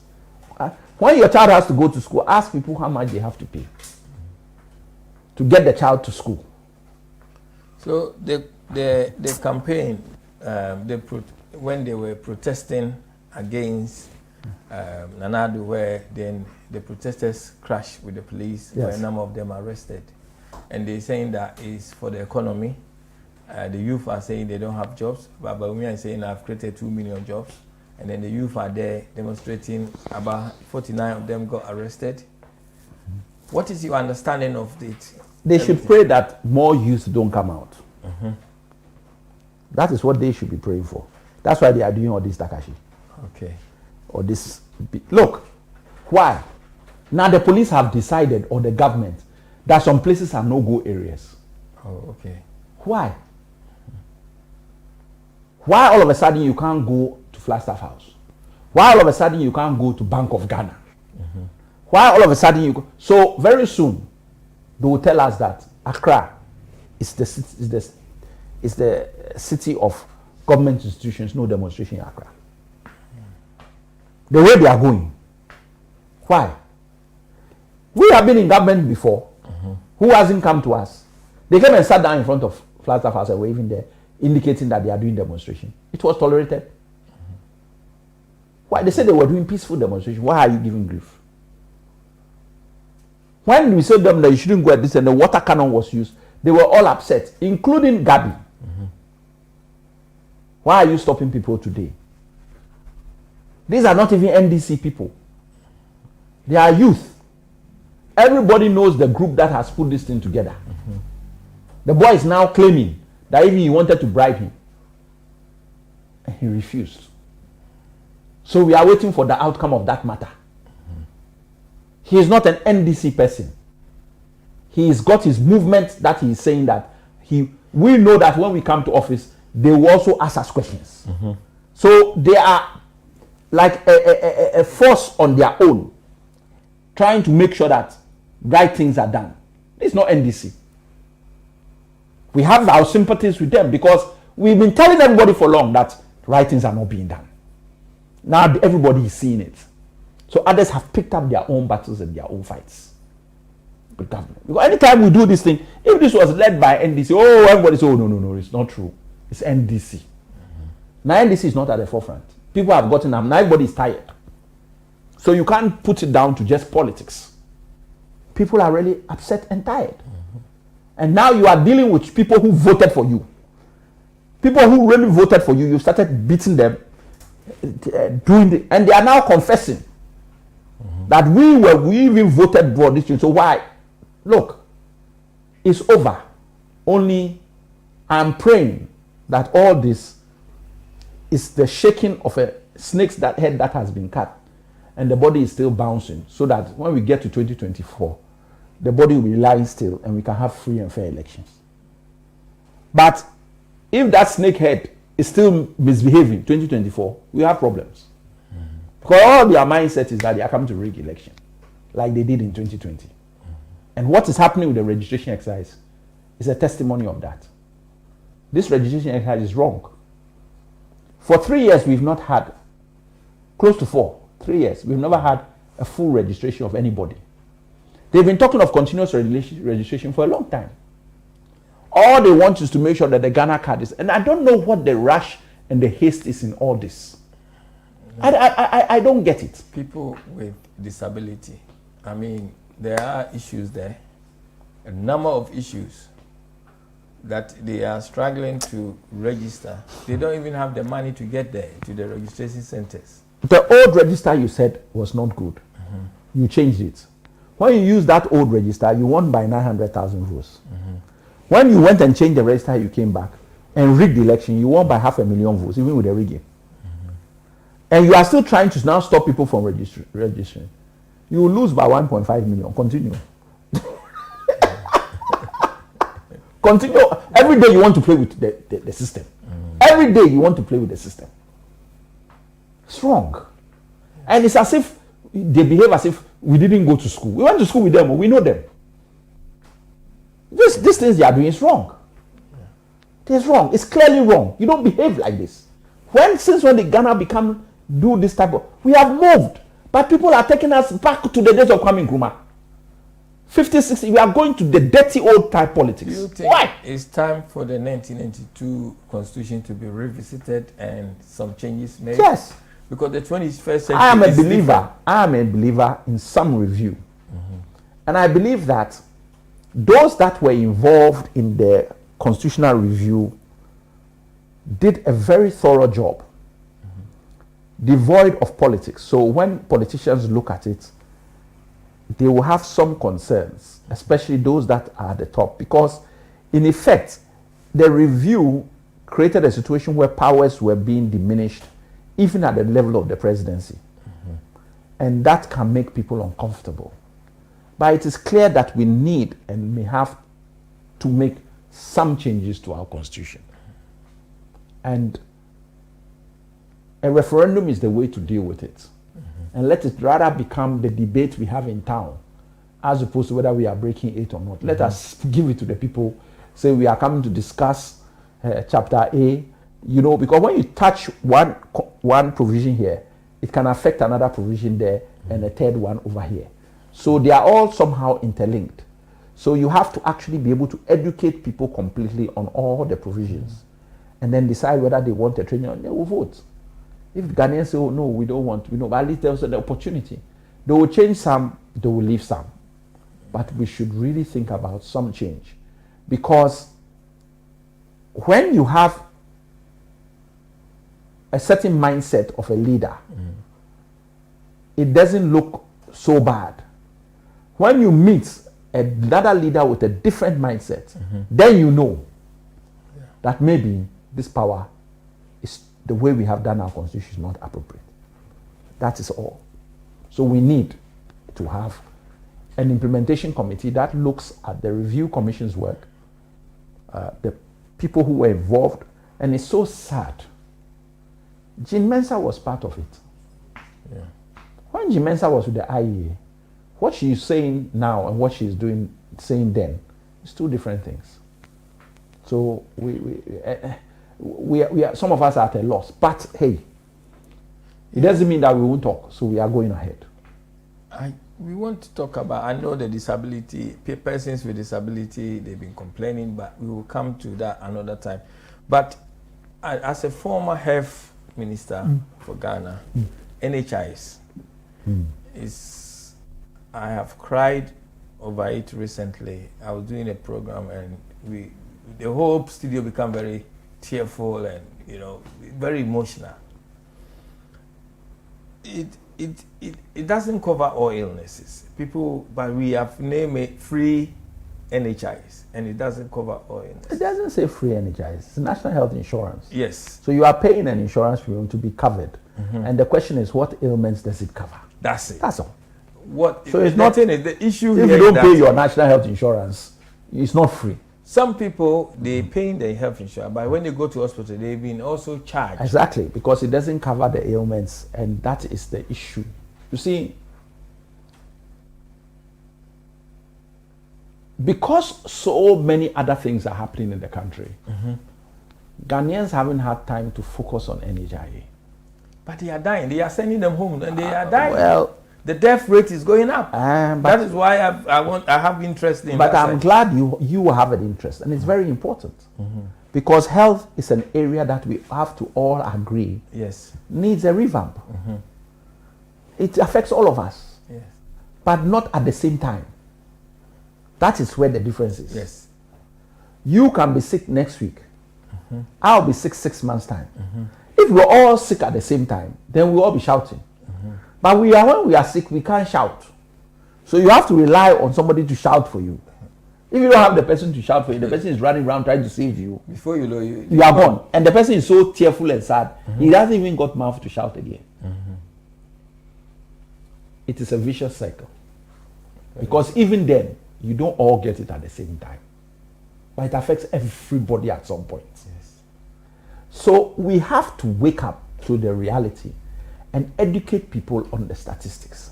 When your child has to go to school, ask people how much they have to pay to get the child to school. So the campaign, when they were protesting against Nana Addo, where then the protesters crashed with the police, where a number of them arrested, and they're saying that is for the economy. The youth are saying they don't have jobs, but Bawumia is saying I've created 2 million jobs, and then the youth are there demonstrating. About 49 of them got arrested. What is your understanding of it? They should pray that more youth don't come out. That is what they should be praying for. That's why they are doing all this Takashi. Okay. Or this. Look, why? Now the police have decided, or the government, that some places are no-go areas. Oh, okay. Why? Why all of a sudden you can't go to Flagstaff House? Why all of a sudden you can't go to Bank of Ghana? Why all of a sudden you go? So very soon, they will tell us that Accra it's the city of government institutions, no demonstration in Accra. The way they are going. Why? We have been in government before. Who hasn't come to us? They came and sat down in front of Flagstaff House and were even there, indicating that they are doing demonstration. It was tolerated. Why? They said they were doing peaceful demonstration. Why are you giving grief? When we said them that you shouldn't go at this and the water cannon was used, they were all upset, including Gabi. Why are you stopping people today? These are not even NDC people. They are youth. Everybody knows the group that has put this thing together. The boy is now claiming that even he wanted to bribe him. And he refused. So we are waiting for the outcome of that matter. He is not an NDC person. He's got his movement that he is saying that we know that when we come to office, they will also ask us questions. So they are like a force on their own, trying to make sure that right things are done. It's not NDC. We have our sympathies with them because we've been telling everybody for long that right things are not being done. Now everybody is seeing it. So others have picked up their own battles and their own fights with government. Because anytime we do this thing, if this was led by NDC, oh, everybody says, oh, no, it's not true. It's NDC. Now NDC is not at the forefront. People have gotten up. Now everybody is tired. So you can't put it down to just politics. People are really upset and tired. And now you are dealing with people who voted for you. People who really voted for you, you started beating them, and they are now confessing that we even voted for this thing. So why? Look, it's over. Only I'm praying that all this is the shaking of a snake's head that has been cut, and the body is still bouncing, so that when we get to 2024, the body will be lying still and we can have free and fair elections. But if that snake head is still misbehaving 2024, we have problems. Because all their mindset is that they are coming to rig election, like they did in 2020. And what is happening with the registration exercise is a testimony of that. This registration exercise is wrong. For 3 years, we've not had, close to 3 years, we've never had a full registration of anybody. They've been talking of continuous registration for a long time. All they want is to make sure that the Ghana card is, and I don't know what the rush and the haste is in all this. I don't get it. People with disability, I mean, there are issues there, a number of issues that they are struggling to register. They don't even have the money to get there, to the registration centers. The old register you said was not good. You changed it. When you use that old register, you won by 900,000 votes. When you went and changed the register, you came back and rigged the election, you won by 500,000 votes, even with the rigging. And you are still trying to now stop people from registering. You will lose by 1.5 million. Continue. Continue. Every day you want to play with the system. Every day you want to play with the system. It's wrong. And it's as if they behave as if we didn't go to school. We went to school with them, we know them. These things they are doing is wrong. It's wrong. It's clearly wrong. You don't behave like this. Since when the Ghana do this type of, we have moved, but people are taking us back to the days of Kwame Nkrumah. 50, 60, we are going to the dirty old type politics. Do you think Why? It's time for the 1992 constitution to be revisited and some changes made? Yes. Because the 21st century I am a believer in some review. And I believe that those that were involved in the constitutional review did a very thorough job, devoid of politics. So when politicians look at it, they will have some concerns, especially those that are at the top, because in effect, the review created a situation where powers were being diminished, even at the level of the presidency. And that can make people uncomfortable. But it is clear that we need and may have to make some changes to our constitution. And a referendum is the way to deal with it. And let it rather become the debate we have in town, as opposed to whether we are breaking it or not. Let us give it to the people say we are coming to discuss chapter A, because when you touch one provision here, it can affect another provision there and a third one over here. So they are all somehow interlinked. So you have to actually be able to educate people completely on all the provisions and then decide whether they want a training or they will vote. If Ghanaians say, oh no, we don't want, but at least there's an opportunity. They will change some, they will leave some. But we should really think about some change. Because when you have a certain mindset of a leader, it doesn't look so bad. When you meet another leader with a different mindset, then you know that maybe this power is the way we have done our constitution is not appropriate. That is all. So we need to have an implementation committee that looks at the review commission's work, the people who were involved, and it's so sad. Jean Mensa was part of it. Yeah. When Jean Mensa was with the IEA, what she is saying now and what she is saying then is two different things. So we are, some of us are at a loss. But hey, it doesn't mean that we won't talk. So we are going ahead. We want to talk about, I know the disability, persons with disability, they've been complaining, but we will come to that another time. But as a former health minister for Ghana, NHIS is, I have cried over it recently. I was doing a program and the whole studio became very tearful and very emotional. It doesn't cover all illnesses. But we have named it free NHIS, and it doesn't cover all illnesses. It doesn't say free NHIS. It's national health insurance. Yes. So you are paying an insurance premium to be covered, and the question is, what ailments does it cover? That's it. That's all. So it's not in it. The issue if here you don't pay your national health insurance, it's not free. Some people, they pay their health insurance, but when they go to hospital, they've been also charged. Exactly, because it doesn't cover the ailments, and that is the issue. You see, because so many other things are happening in the country, Ghanaians haven't had time to focus on NHIA. But they are dying. They are sending them home, and they are dying. Well, the death rate is going up. That is why I have interest in. But I'm glad you have an interest, and it's very important because health is an area that we have to all agree needs a revamp. It affects all of us, but not at the same time. That is where the difference is. Yes. You can be sick next week. I'll be sick 6 months' time. If we're all sick at the same time, then we'll all be shouting. But when we are sick, we can't shout. So you have to rely on somebody to shout for you. If you don't have the person to shout for you, the person is running around trying to save you. Before you know, you are gone. And the person is so tearful and sad, he hasn't even got mouth to shout again. It is a vicious cycle. Because even then, you don't all get it at the same time. But it affects everybody at some point. So we have to wake up to the reality and educate people on the statistics.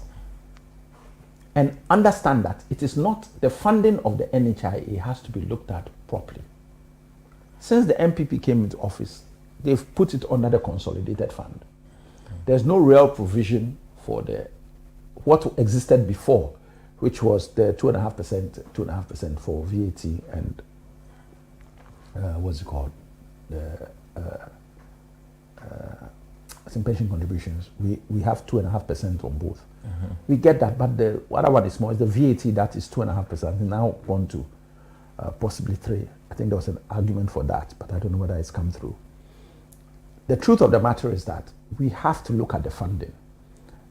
And understand that it is not the funding of the NHIA has to be looked at properly. Since the MPP came into office, they've put it under the consolidated fund. There's no real provision for what existed before, which was the 2.5% for VAT and what's it called? Some pension contributions. We have 2.5% on both. We get that, but the other one is more. Is the VAT that is 2.5%. Now gone to possibly 3%. I think there was an argument for that, but I don't know whether it's come through. The truth of the matter is that we have to look at the funding,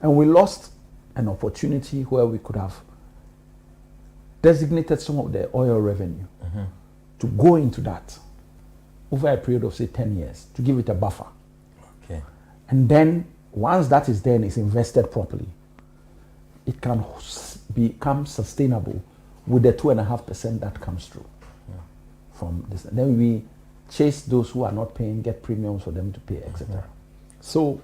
and we lost an opportunity where we could have designated some of the oil revenue to go into that over a period of say 10 years to give it a buffer. Okay. And then once that is there and is invested properly, it can become sustainable with the 2.5% that comes through from this. And then we chase those who are not paying, get premiums for them to pay, etc. So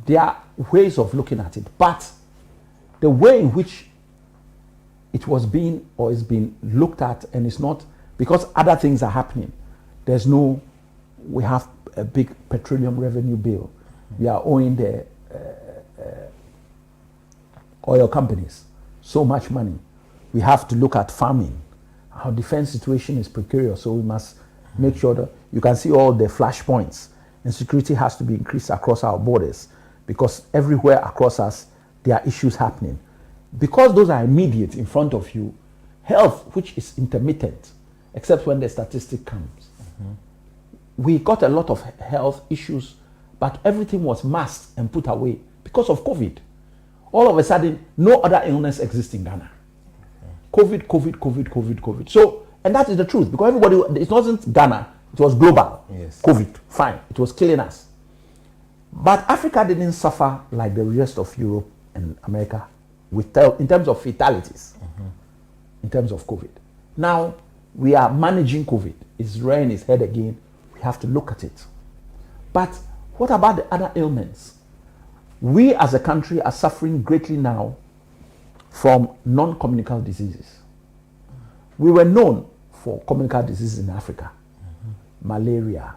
there are ways of looking at it, but the way in which it was being or is being looked at and is not because other things are happening. We have a big petroleum revenue bill. We are owing the oil companies so much money. We have to look at farming. Our defense situation is precarious, so we must make sure that you can see all the flashpoints, and security has to be increased across our borders, because everywhere across us there are issues happening. Because those are immediate in front of you, health, which is intermittent, except when the statistic comes. We got a lot of health issues, but everything was masked and put away because of COVID. All of a sudden, no other illness exists in Ghana. COVID. So, and that is the truth, because everybody, it wasn't Ghana, it was global. Yes. COVID, fine, it was killing us. But Africa didn't suffer like the rest of Europe and America in terms of fatalities, in terms of COVID. Now, we are managing COVID. It's rearing its head again. We have to look at it. But what about the other ailments? We as a country are suffering greatly now from non-communicable diseases. We were known for communicable diseases in Africa. Malaria,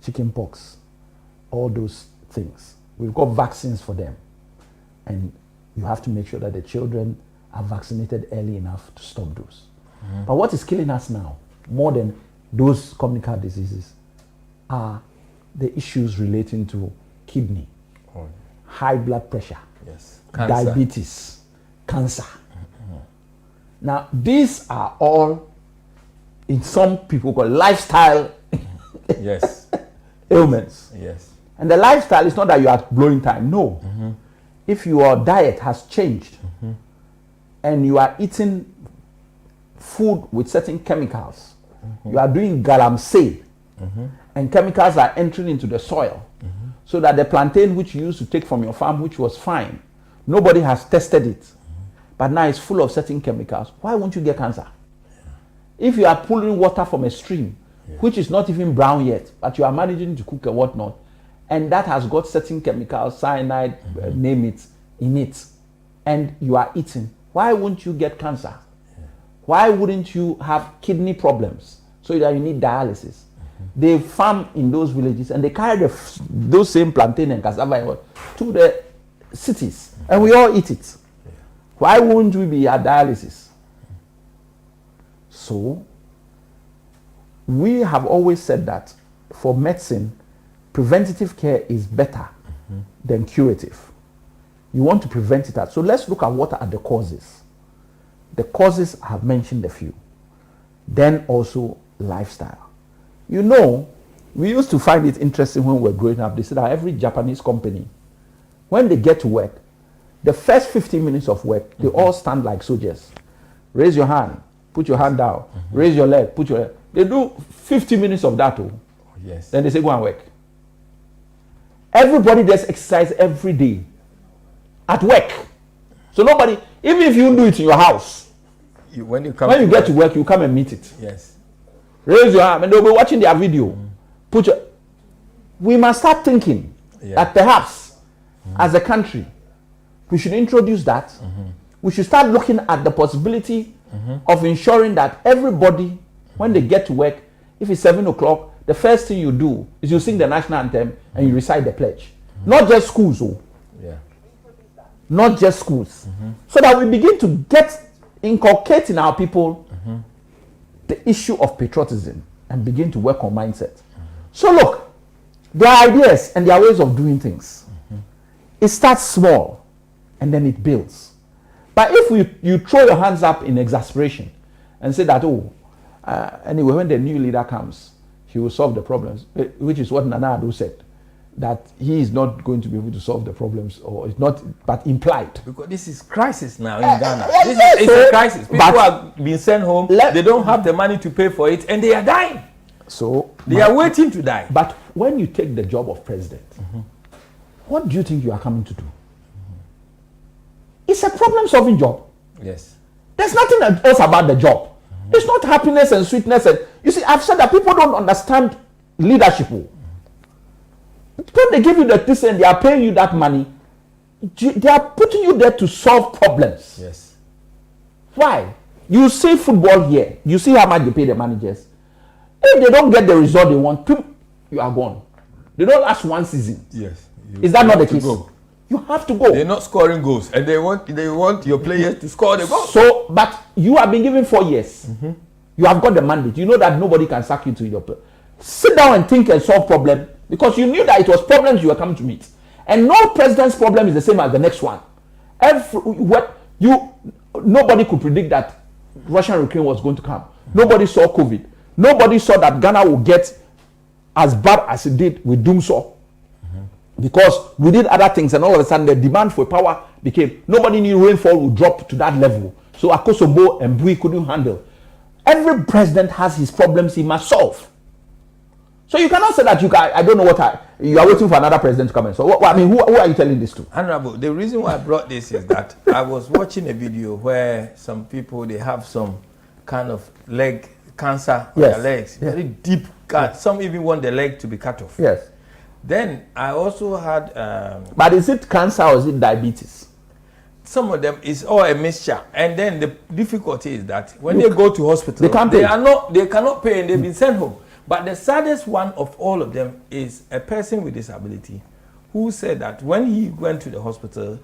chickenpox, all those things. We've got vaccines for them. And you have to make sure that the children are vaccinated early enough to stop those. But what is killing us now, more than those communicable diseases, are the issues relating to kidney, high blood pressure, diabetes, cancer. Now, these are all, in some people, called lifestyle ailments. Yes. And the lifestyle is not that you are blowing time. No. If your diet has changed and you are eating food with certain chemicals, you are doing galamsey, and chemicals are entering into the soil, so that the plantain which you used to take from your farm, which was fine, nobody has tested it, but now it's full of certain chemicals. Why won't you get cancer? If you are pulling water from a stream, which is not even brown yet, but you are managing to cook and whatnot, and that has got certain chemicals, cyanide, name it, in it, and you are eating, why won't you get cancer? Why wouldn't you have kidney problems so that you need dialysis? They farm in those villages and they carry those same plantain and cassava to the cities, and we all eat it. Why won't we be at dialysis? So, we have always said that for medicine, preventative care is better than curative. You want to prevent it out. So let's look at what are the causes. The causes, I have mentioned a few. Then also lifestyle. You know, we used to find it interesting when we were growing up. They said that every Japanese company, when they get to work, the first 15 minutes of work, they all stand like soldiers. Raise your hand, put your hand down, raise your leg, put your leg. They do 50 minutes of that. Then they say, go and work. Everybody does exercise every day at work. So nobody, even if you do it in your house, when you get to work, you come and meet it. Yes. Raise your hand, and they'll be watching their video. We must start thinking that perhaps as a country, we should introduce that. We should start looking at the possibility of ensuring that everybody, when they get to work, if it's 7 o'clock, the first thing you do is you sing the national anthem and you recite the pledge. Not just schools, not just schools. So that we begin to inculcate in our people the issue of patriotism and begin to work on mindset. So look, there are ideas and there are ways of doing things. It starts small and then it builds. But if you throw your hands up in exasperation and say that, anyway, when the new leader comes, he will solve the problems, which is what Nana Addo said, that he is not going to be able to solve the problems, or it's not, but implied. Because this is crisis now in Ghana. It's a crisis. People have been sent home, they don't have the money to pay for it, and they are dying. So they are waiting to die. But when you take the job of president, what do you think you are coming to do? It's a problem-solving job. Yes. There's nothing else about the job. It's not happiness and sweetness. And you see, I've said that people don't understand leadership. When they give you the this and they are paying you that money, they are putting you there to solve problems. Yes. Why? You see football here. You see how much they pay the managers. If they don't get the result they want, you are gone. They don't last one season. Yes. Is that not the case? You have to go. They're not scoring goals, and they want your players to score the goals. So, but you have been given 4 years. You have got the mandate. You know that nobody can sack you to your play. Sit down and think and solve problem, because you knew that it was problems you were coming to meet, and no president's problem is the same as the next one. Nobody could predict that Russian Ukraine was going to come. Nobody saw COVID. Nobody saw that Ghana would get as bad as it did with Doomsaw. Because we did other things, and all of a sudden the demand for power became, nobody knew rainfall would drop to that level. So Akosombo and Bui couldn't handle. Every president has his problems he must solve. So you cannot say that I don't know what you are waiting for another president to come in. So who are you telling this to? Honorable, the reason why I brought this is that I was watching a video where some people, they have some kind of leg cancer on their legs, very deep cut. Some even want the leg to be cut off. Yes. Then I also had. But is it cancer or is it diabetes? Some of them is all a mixture, and then the difficulty is that when they go to hospital, they cannot pay, and they've been sent home. But the saddest one of all of them is a person with disability who said that when he went to the hospital,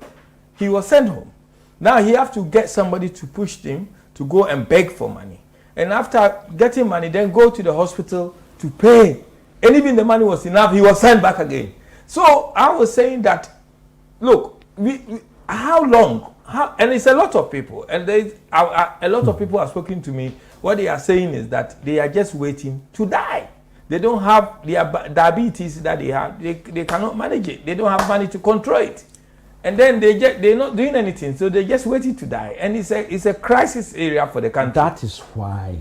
he was sent home. Now he have to get somebody to push him to go and beg for money, and after getting money, then go to the hospital to pay. And even the money was enough, he was sent back again. So I was saying that, look, how long? And it's a lot of people. And a lot of people have spoken to me. What they are saying is that they are just waiting to die. They don't have their diabetes that they have. They cannot manage it. They don't have money to control it. And then they're not doing anything. So they're just waiting to die. And it's a crisis area for the country. That is why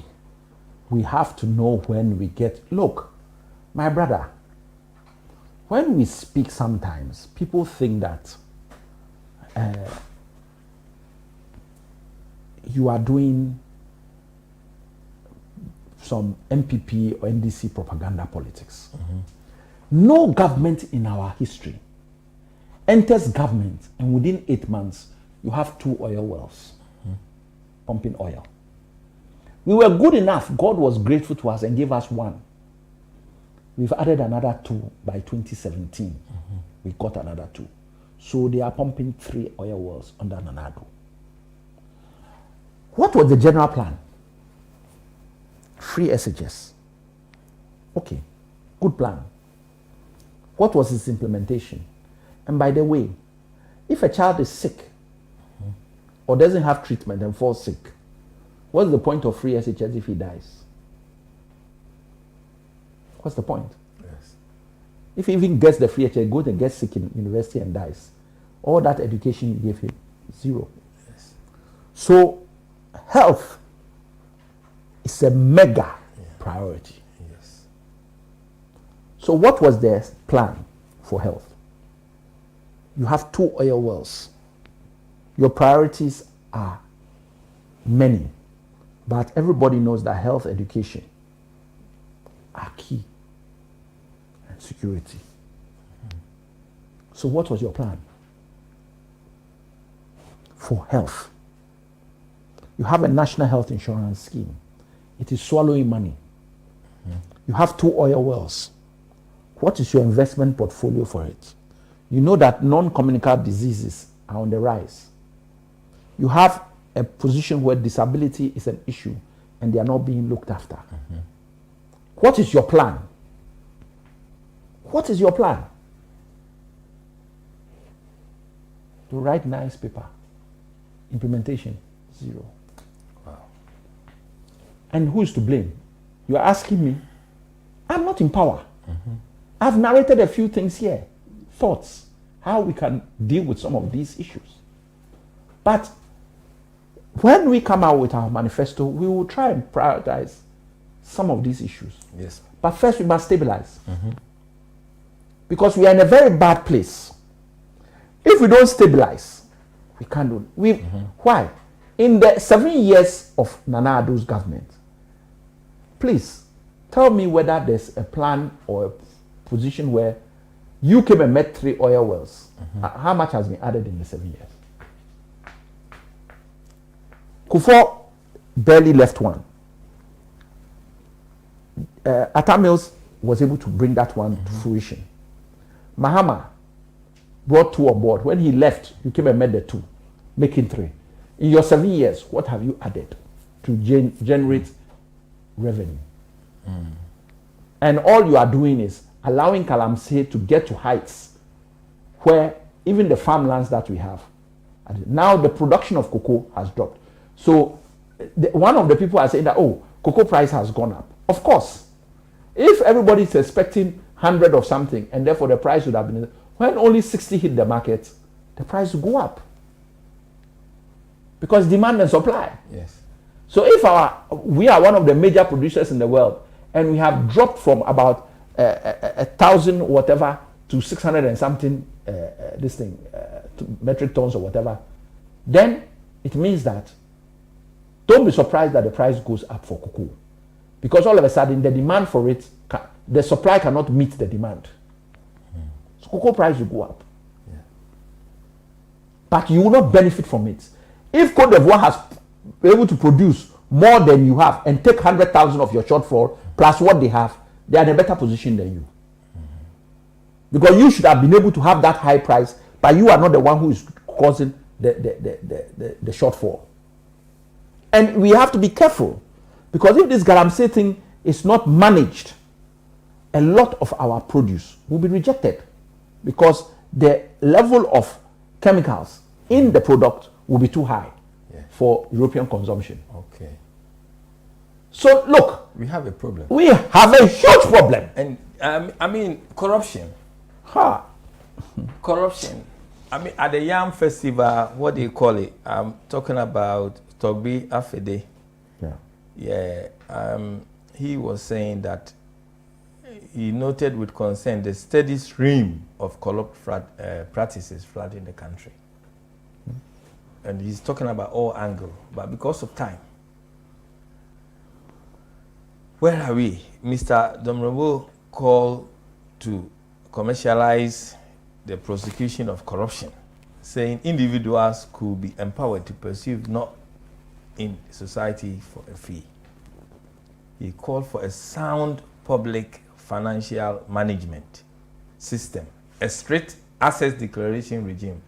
we have to know when we get... Look, my brother, when we speak sometimes, people think that you are doing some MPP or NDC propaganda politics. No government in our history enters government and within 8 months, you have 2 oil wells pumping oil. We were good enough. God was grateful to us and gave us 1. We've added another 2 by 2017. We got another 2. So they are pumping 3 oil wells under Nanado. What was the general plan? Free SHS. Okay, good plan. What was its implementation? And by the way, if a child is sick or doesn't have treatment and falls sick, what's the point of free SHS if he dies? What's the point? Yes. If he even gets the free SHS, goes and gets sick in university and dies, all that education you gave him, 0. Yes. So health is a mega priority. Yes. So what was their plan for health? You have 2 oil wells. Your priorities are many, but everybody knows that health education are key, and security. So what was your plan for health? You have a national health insurance scheme. It is swallowing money. You have 2 oil wells. What is your investment portfolio for it? You know that non-communicable diseases are on the rise. You have a position where disability is an issue and they are not being looked after. What is your plan? What is your plan? To write nice paper. Implementation, 0. Wow. And who is to blame? You are asking me. I'm not in power. I've narrated a few things here. Thoughts. How we can deal with some of these issues. But when we come out with our manifesto, we will try and prioritize some of these issues. Yes. But first we must stabilize. Because we are in a very bad place. If we don't stabilize, we can't do it. Why? In the 7 years of Nana Addo's government, please tell me whether there's a plan or a position where you came and met 3 oil wells. How much has been added in the 7 years? Kufuor barely left one. Atta Mills was able to bring that one to fruition. Mahama brought 2 on board. When he left, you came and made the 2, making 3. In your 7 years, what have you added to generate revenue? And all you are doing is allowing Galamsey to get to heights where even the farmlands that we have, now the production of cocoa has dropped. So one of the people are saying that, oh, cocoa price has gone up. Of course, if everybody is expecting 100 of something and therefore the price would have been, when only 60 hit the market, the price will go up. Because demand and supply. Yes. So if we are one of the major producers in the world and we have dropped from about 1,000 whatever to 600 and something metric tons or whatever, then it means that don't be surprised that the price goes up for cocoa, because all of a sudden the demand for it, the supply cannot meet the demand. So cocoa price will go up. Yeah. But you will not benefit from it. If Cote d'Ivoire has been able to produce more than you have and take 100,000 of your shortfall plus what they have, they are in a better position than you. Because you should have been able to have that high price, but you are not the one who is causing the shortfall. And we have to be careful, because if this Galamsey thing is not managed, a lot of our produce will be rejected, because the level of chemicals in the product will be too high for European consumption. Okay. So look, we have a problem. We have a huge problem. And I mean, corruption. Corruption. I mean, at the Yam Festival, what do you call it? I'm talking about Togbi Afede. He was saying that he noted with concern the steady stream of corrupt practices flooding the country. And he's talking about all angles, but because of time, where are we? Mr. Domrobo called to commercialize the prosecution of corruption, saying individuals could be empowered to pursue not in society for a fee. He called for a sound public financial management system, a strict assets declaration regime,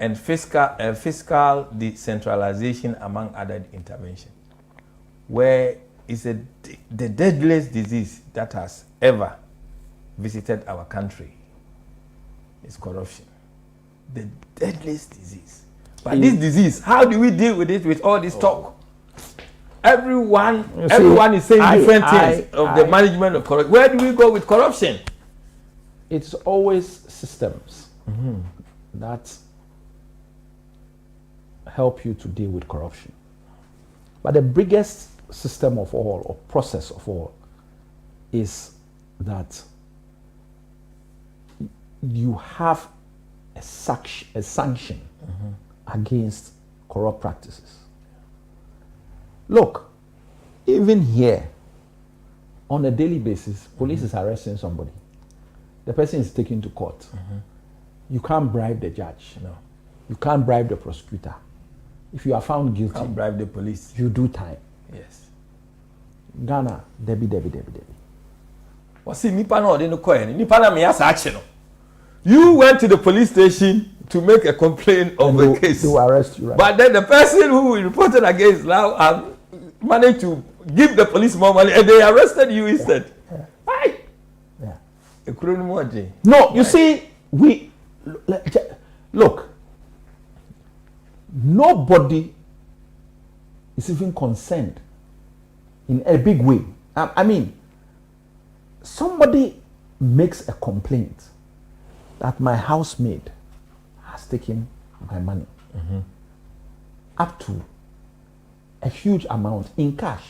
and fiscal decentralization, among other interventions, where is the deadliest disease that has ever visited our country is corruption. The deadliest disease. But this disease, how do we deal with it with all this talk? Everyone is saying different things of the management of corruption. Where do we go with corruption? It's always systems that help you to deal with corruption. But the biggest system of all, or process of all, is that you have a sanction against corrupt practices. Look, even here, on a daily basis, police is arresting somebody. The person is taken to court. You can't bribe the judge. No. You can't bribe the prosecutor. If you are found guilty, Can't bribe the police. you do time. Yes. Ghana, Debbie. Well, see, nipa na ode no koye. Nipa na me asa ache no. You went to the police station to make a complaint of a case. They will arrest you, right? But then the person who reported against now have managed to give the police more money and they arrested you instead. Why? Yeah. No, you see, look, nobody is even concerned in a big way. I mean, somebody makes a complaint that my housemaid has taken my money up to a huge amount in cash.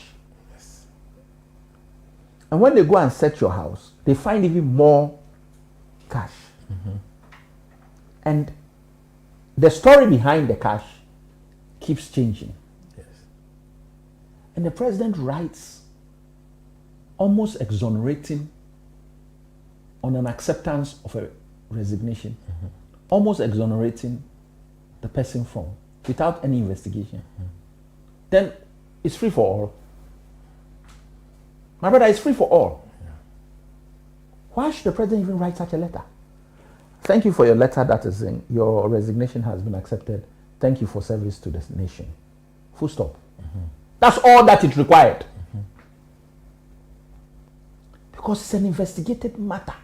Yes. And when they go and search your house, they find even more cash. And the story behind the cash keeps changing. Yes. And the president writes almost exonerating on an acceptance of a resignation, almost exonerating the person from, without any investigation. Then It's free for all. My brother, it's free for all. Yeah. Why should the president even write such a letter? Thank you for your letter that is in your resignation has been accepted. Thank you for service to the nation. Full stop. Mm-hmm. That's all that it required. Mm-hmm. Because it's an investigated matter.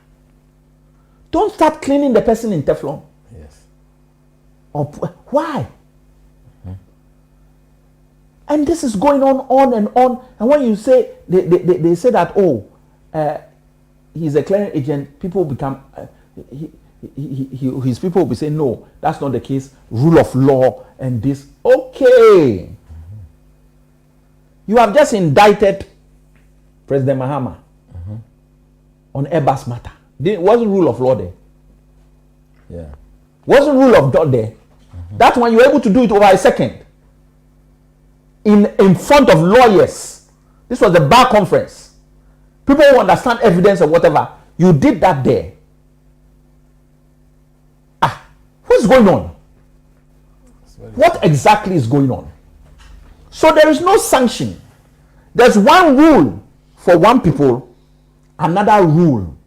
Don't start cleaning the person in Teflon. Yes. Or why? Mm-hmm. And this is going on and on. And when you say they say that he's a clearing agent, people become his people will be saying no, that's not the case. Rule of law and this. Okay. Mm-hmm. You have just indicted President Mahama on Airbus matter. Wasn't rule of law there? Yeah. Wasn't rule of law there? Mm-hmm. That one you were able to do it over a second. In front of lawyers. This was the bar conference. People who understand evidence or whatever. You did that there. What's going on? What exactly is going on? So there is no sanction. There's one rule for one people, another rule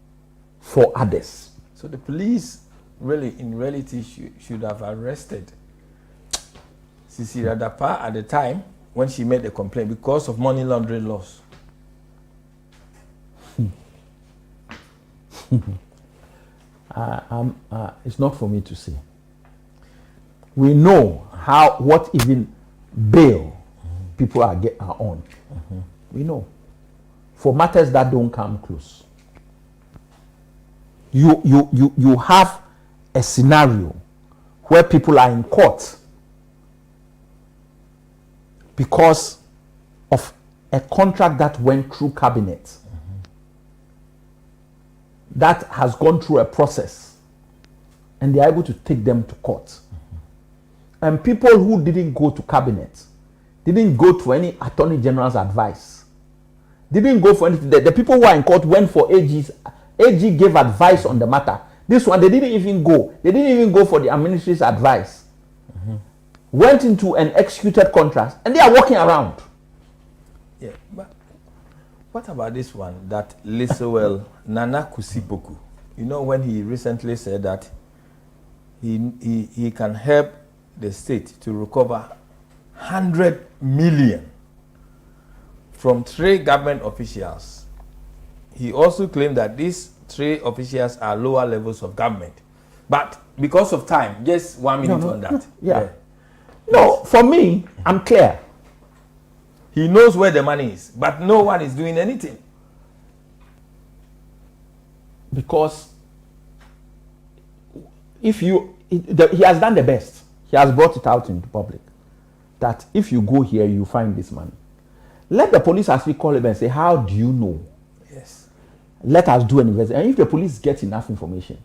for others. So the police really, in reality, should have arrested Sisi Radapa at the time when she made the complaint because of money laundering laws. It's not for me to say. We know what even bail people are on. Mm-hmm. We know. For matters that don't come close. You have a scenario where people are in court because of a contract that went through cabinet. Mm-hmm. That has gone through a process and they are able to take them to court. Mm-hmm. And people who didn't go to cabinet, didn't go to any attorney general's advice, didn't go for anything. The people who are in court went for AG's. AG gave advice on the matter. This one, they didn't even go. They didn't even go for the administrator's advice. Mm-hmm. Went into an executed contract and they are walking around. Yeah, but what about this one that Lisowell Nana Kusipoku? You know, when he recently said that he can help the state to recover 100 million from 3 government officials. He also claimed that these 3 officials are lower levels of government. But because of time, just 1 minute on that. Yeah. No, for me, I'm clear. He knows where the money is, but no one is doing anything. Because he has done the best. He has brought it out into public. That if you go here, you find this money. Let the police actually call him and say, how do you know? Yes. Let us do an investigation. And if the police get enough information,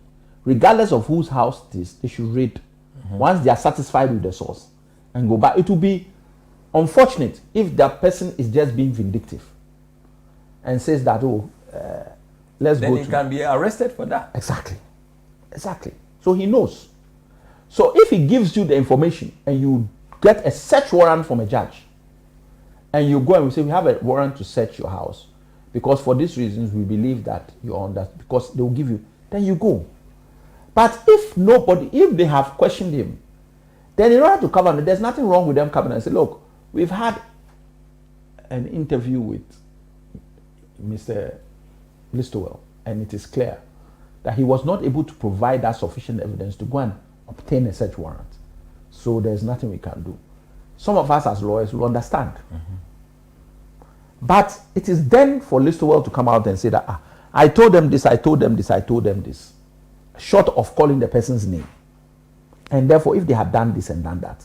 regardless of whose house it is, they should raid. Mm-hmm. Once they are satisfied with the source and go back. It will be unfortunate if that person is just being vindictive and says that, let's then go. Then he can be arrested for that. Exactly. So he knows. So if he gives you the information and you get a search warrant from a judge and you go and we say, we have a warrant to search your house because for these reasons we believe that you're on that, because they will give you, then you go. But if they have questioned him, then in order to cover it, there's nothing wrong with them coming and say, look, we've had an interview with Mr. Listowell and it is clear that he was not able to provide that sufficient evidence to go and obtain a search warrant. So there's nothing we can do. Some of us as lawyers will understand. Mm-hmm. But it is then for Listowell to come out and say that, I told them this, I told them this, I told them this. Short of calling the person's name. And therefore, if they had done this and done that,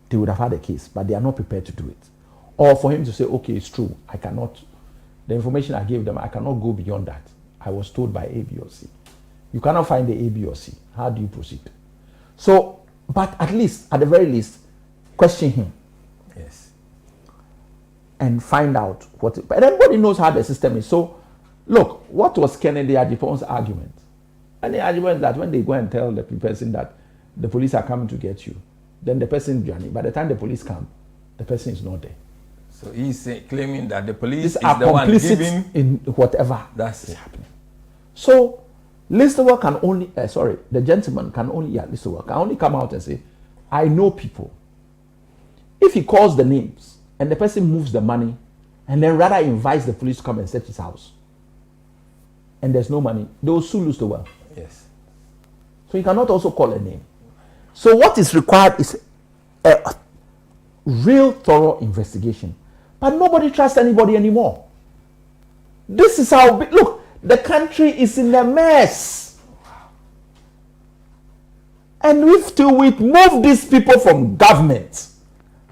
they would have had a case, but they are not prepared to do it. Or for him to say, okay, it's true, I cannot, the information I gave them, I cannot go beyond that. I was told by A, B, or C. You cannot find the A, B, or C. How do you proceed? So, but at least, at the very least, question him. Yes. And find out what, but everybody knows how the system is. So, look, what was Kennedy Ajipon's argument? And the argument that when they go and tell the person that the police are coming to get you, then the person is journey. By the time the police come, the person is not there. So he's claiming that the police These is are the one complicit giving in whatever that's is happening. So Listowel can only, the gentleman can only, Listowel can only come out and say, I know people. If he calls the names and the person moves the money and then rather invites the police to come and search his house and there's no money, they will sue Listowel. Yes. So you cannot also call a name. So what is required is a real thorough investigation. But nobody trusts anybody anymore. This is how, look, the country is in a mess. And if we move these people from government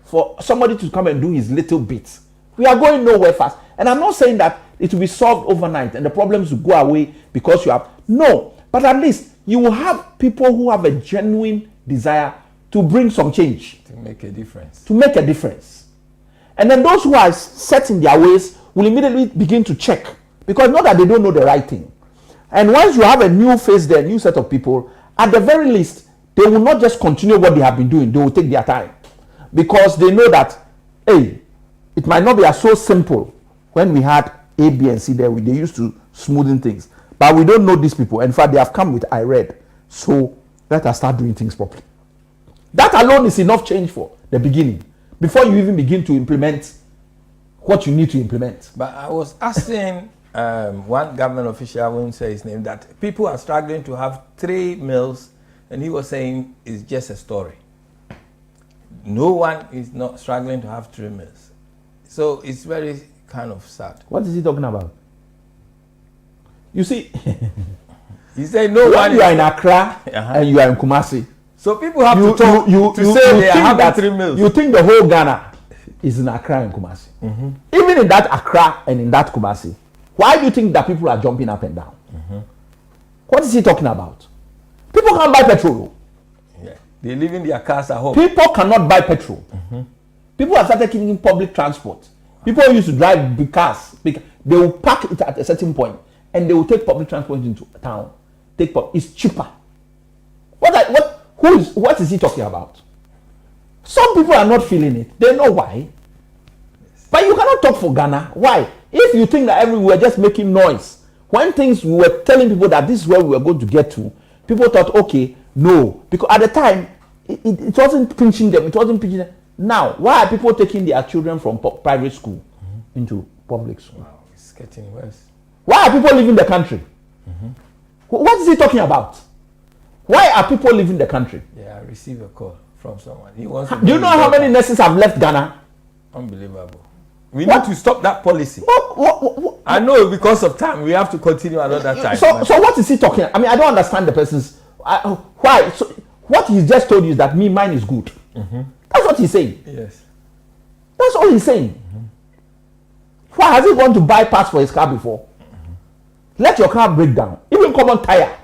for somebody to come and do his little bit, we are going nowhere fast. And I'm not saying that it will be solved overnight and the problems will go away because you have, no, but at least you will have people who have a genuine desire to bring some change. To make a difference. To make a difference. And then those who are set in their ways will immediately begin to check. Because not that they don't know the right thing. And once you have a new face there, a new set of people, at the very least, they will not just continue what they have been doing. They will take their time. Because they know that, hey, it might not be as so simple. When we had A, B, and C there, they used to smoothen things. But we don't know these people. In fact, they have come with I read. So let us start doing things properly. That alone is enough change for the beginning. Before you even begin to implement what you need to implement. But I was asking one government official, I won't say his name, that people are struggling to have 3 meals, and he was saying it's just a story. No one is not struggling to have 3 meals. So it's very kind of sad. What is he talking about? You see, he said no when one. You are in Accra and you are in Kumasi. So people have to talk to say they are having 3 meals. You think the whole Ghana is in Accra and Kumasi. Even in that Accra and in that Kumasi, why do you think that people are jumping up and down? What is he talking about? People can't buy petrol. Yeah. They live in their cars at home. People cannot buy petrol. People have started keeping public transport. People used to drive big cars. They will park it at a certain point and they will take public transport into town. It's cheaper. What is he talking about? Some people are not feeling it. They know why. But you cannot talk for Ghana. Why? If you think that everywhere just making noise, when things we were telling people that this is where we were going to get to, people thought, okay, no. Because at the time, it wasn't pinching them. It wasn't pinching them. Now, why are people taking their children from private school into public school? Wow, it's getting worse. Why are people leaving the country? What is he talking about? Why are people leaving the country? Yeah, I received a call from someone. He wants to Do you know how many nurses have left Ghana? Unbelievable. We need to stop that policy. I know because of time. We have to continue another time. So what is he talking? I mean, I don't understand the person's... why? So what he just told you is that mine is good. That's what he's saying. Yes. That's all he's saying. Why has he gone to buy parts for his car before? Let your car break down. Even common tire.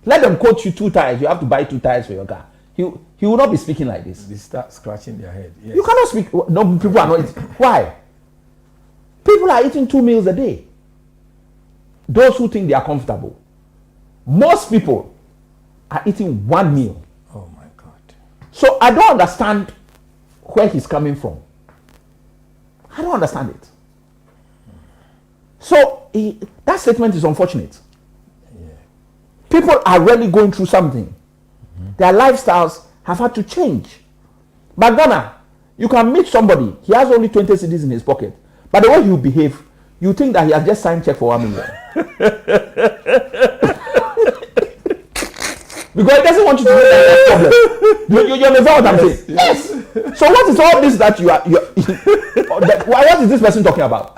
Let them quote you 2 tires. You have to buy 2 tires for your car. He will not be speaking like this. They start scratching their head. Yes. You cannot speak. No, people are not eating. Why? People are eating 2 meals a day. Those who think they are comfortable. Most people are eating 1 meal. Oh my God. So I don't understand where he's coming from. I don't understand it. So that statement is unfortunate. Yeah. People are really going through something. Their lifestyles have had to change. But Ghana, you can meet somebody, he has only 20 cedis in his pocket. But the way he will behave, you think that he has just signed check for 1 million. Because he doesn't want you to know that problem. You understand what I'm saying? Yes. So what is all this that you are... what is this person talking about?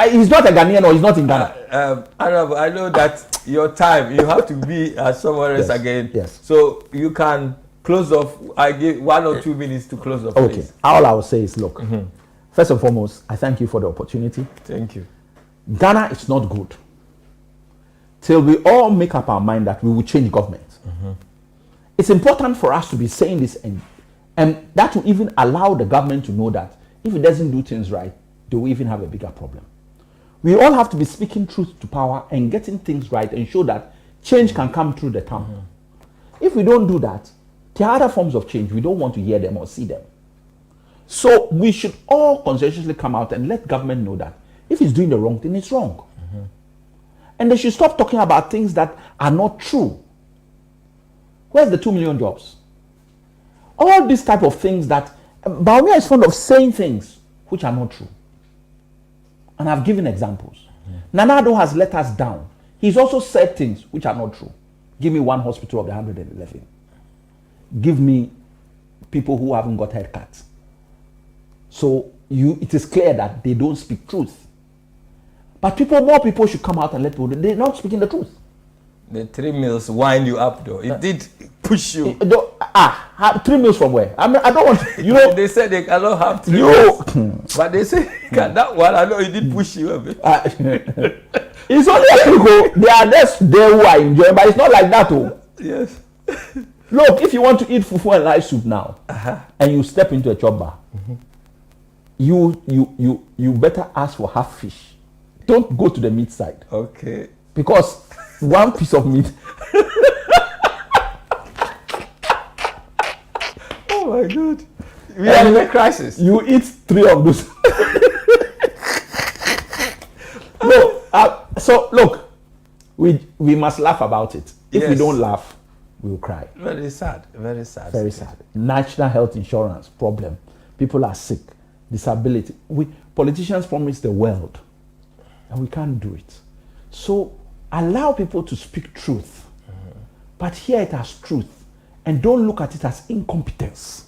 He's not a Ghanaian or he's not in Ghana. I know that your time, you have to be somewhere else again. Yes. So you can close off. I give 1 or 2 minutes to close off. Okay. Please. All I will say is, look, first and foremost, I thank you for the opportunity. Thank you. Ghana is not good till we all make up our mind that we will change government. It's important for us to be saying this, and that will even allow the government to know that if it doesn't do things right, they will even have a bigger problem. We all have to be speaking truth to power and getting things right and show that change can come through the town. If we don't do that, there are other forms of change. We don't want to hear them or see them. So we should all conscientiously come out and let government know that if it's doing the wrong thing, it's wrong. And they should stop talking about things that are not true. Where's the 2 million jobs? All these type of things that Bawumia is fond of saying things which are not true. And I've given examples. Nana Addo has let us down. He's also said things which are not true. Give me one hospital of the 111. Give me people who haven't got haircuts. So it is clear that they don't speak truth. But more people should come out and let people know they're not speaking the truth. The 3 meals wind you up though. It did push you. 3 meals from where? I mean, I don't want to, you know. They said they cannot have 3 meals. But they say that one, I know it did push you a bit. It's only a people. They are just there who are enjoying, but it's not like that. Oh. Yes. Look, if you want to eat fufu and rice soup now, and you step into a chop bar, you better ask for half fish. Don't go to the meat side. Okay. Because one piece of meat. Oh my God. We are in a crisis. You eat 3 of those. No. So look, we must laugh about it. If we don't laugh, we will cry. Very sad. Very sad. Very sad. National health insurance problem. People are sick. Disability. Politicians promise the world, and we can't do it. So allow people to speak truth, but hear it as truth, and don't look at it as incompetence.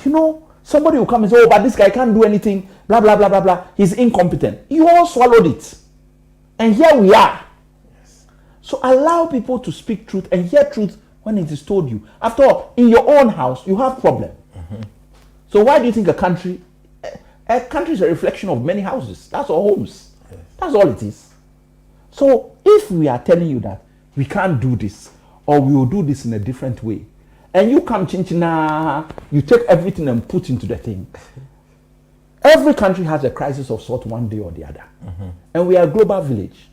You know, somebody will come and say, "Oh, but this guy can't do anything. Blah blah blah blah blah. He's incompetent." You all swallowed it, and here we are. Yes. So allow people to speak truth and hear truth when it is told you. After all, in your own house, you have problem. So why do you think a country is a reflection of many houses? That's all homes. Yes. That's all it is. So if we are telling you that we can't do this, or we will do this in a different way, and you come chinchina, you take everything and put into the thing. Every country has a crisis of sort one day or the other. And we are a global village.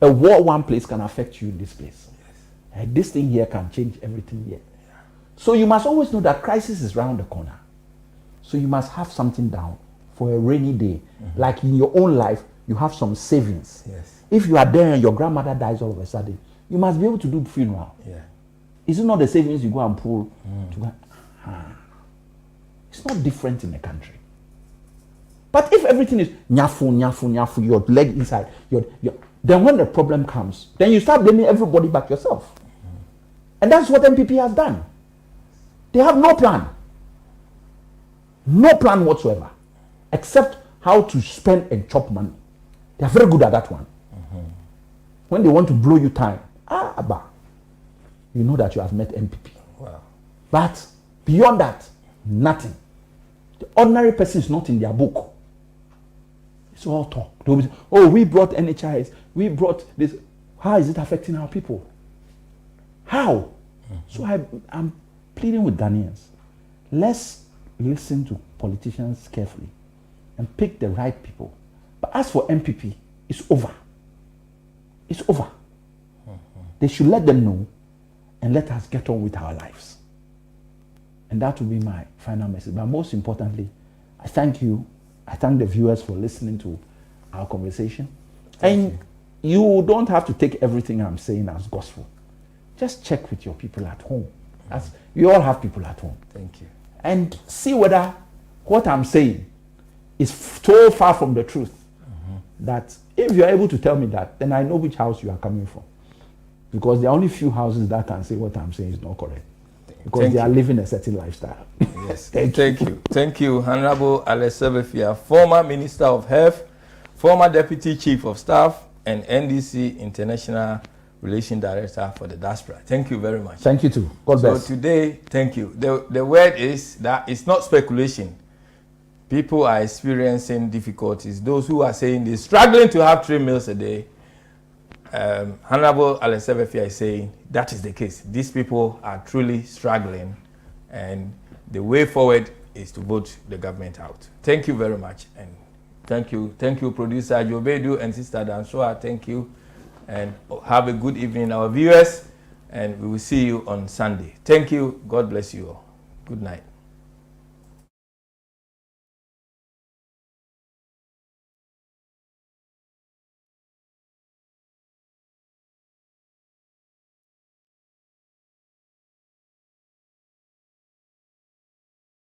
A war one place can affect you in this place. Yes. And this thing here can change everything here. Yeah. So you must always know that crisis is around the corner. So you must have something down for a rainy day. Like in your own life, you have some savings. Yes. If you are there and your grandmother dies all of a sudden, you must be able to do funeral. Yeah. Is it not the savings you go and pull? It's not different in a country. But if everything is nyafu, your leg inside, then when the problem comes, then you start blaming everybody but yourself. And that's what MPP has done. They have no plan. No plan whatsoever, except how to spend and chop money. They are very good at that one. When they want to blow you time, you know that you have met MPP. Wow. But beyond that, nothing. The ordinary person is not in their book. It's all talk. They'll be saying, "Oh, we brought NHIS, we brought this." How is it affecting our people? How? So I'm pleading with Ghanaians. Let's listen to politicians carefully and pick the right people. But as for MPP, it's over. It's over. They should let them know and let us get on with our lives. And that will be my final message. But most importantly, I thank you. I thank the viewers for listening to our conversation. And you don't have to take everything I'm saying as gospel. Just check with your people at home. As we all have people at home. Thank you. And see whether what I'm saying is so far from the truth that if you're able to tell me that, then I know which house you are coming from. Because there are only few houses that can say what I'm saying is not correct. Because they are living a certain lifestyle. Yes. Thank you. Thank you, Honorable Alex Segbefia, former Minister of Health, former Deputy Chief of Staff, and NDC International Relation Director for the diaspora. Thank you very much. Thank you too. God bless. So today, thank you. The word is that it's not speculation. People are experiencing difficulties. Those who are saying they're struggling to have 3 meals a day, Honorable Alex Segbefia is saying that is the case. These people are truly struggling, and the way forward is to vote the government out. Thank you very much, and thank you, producer Jobedu and Sister Dansoa. Thank you, and have a good evening, our viewers, and we will see you on Sunday. Thank you. God bless you all. Good night.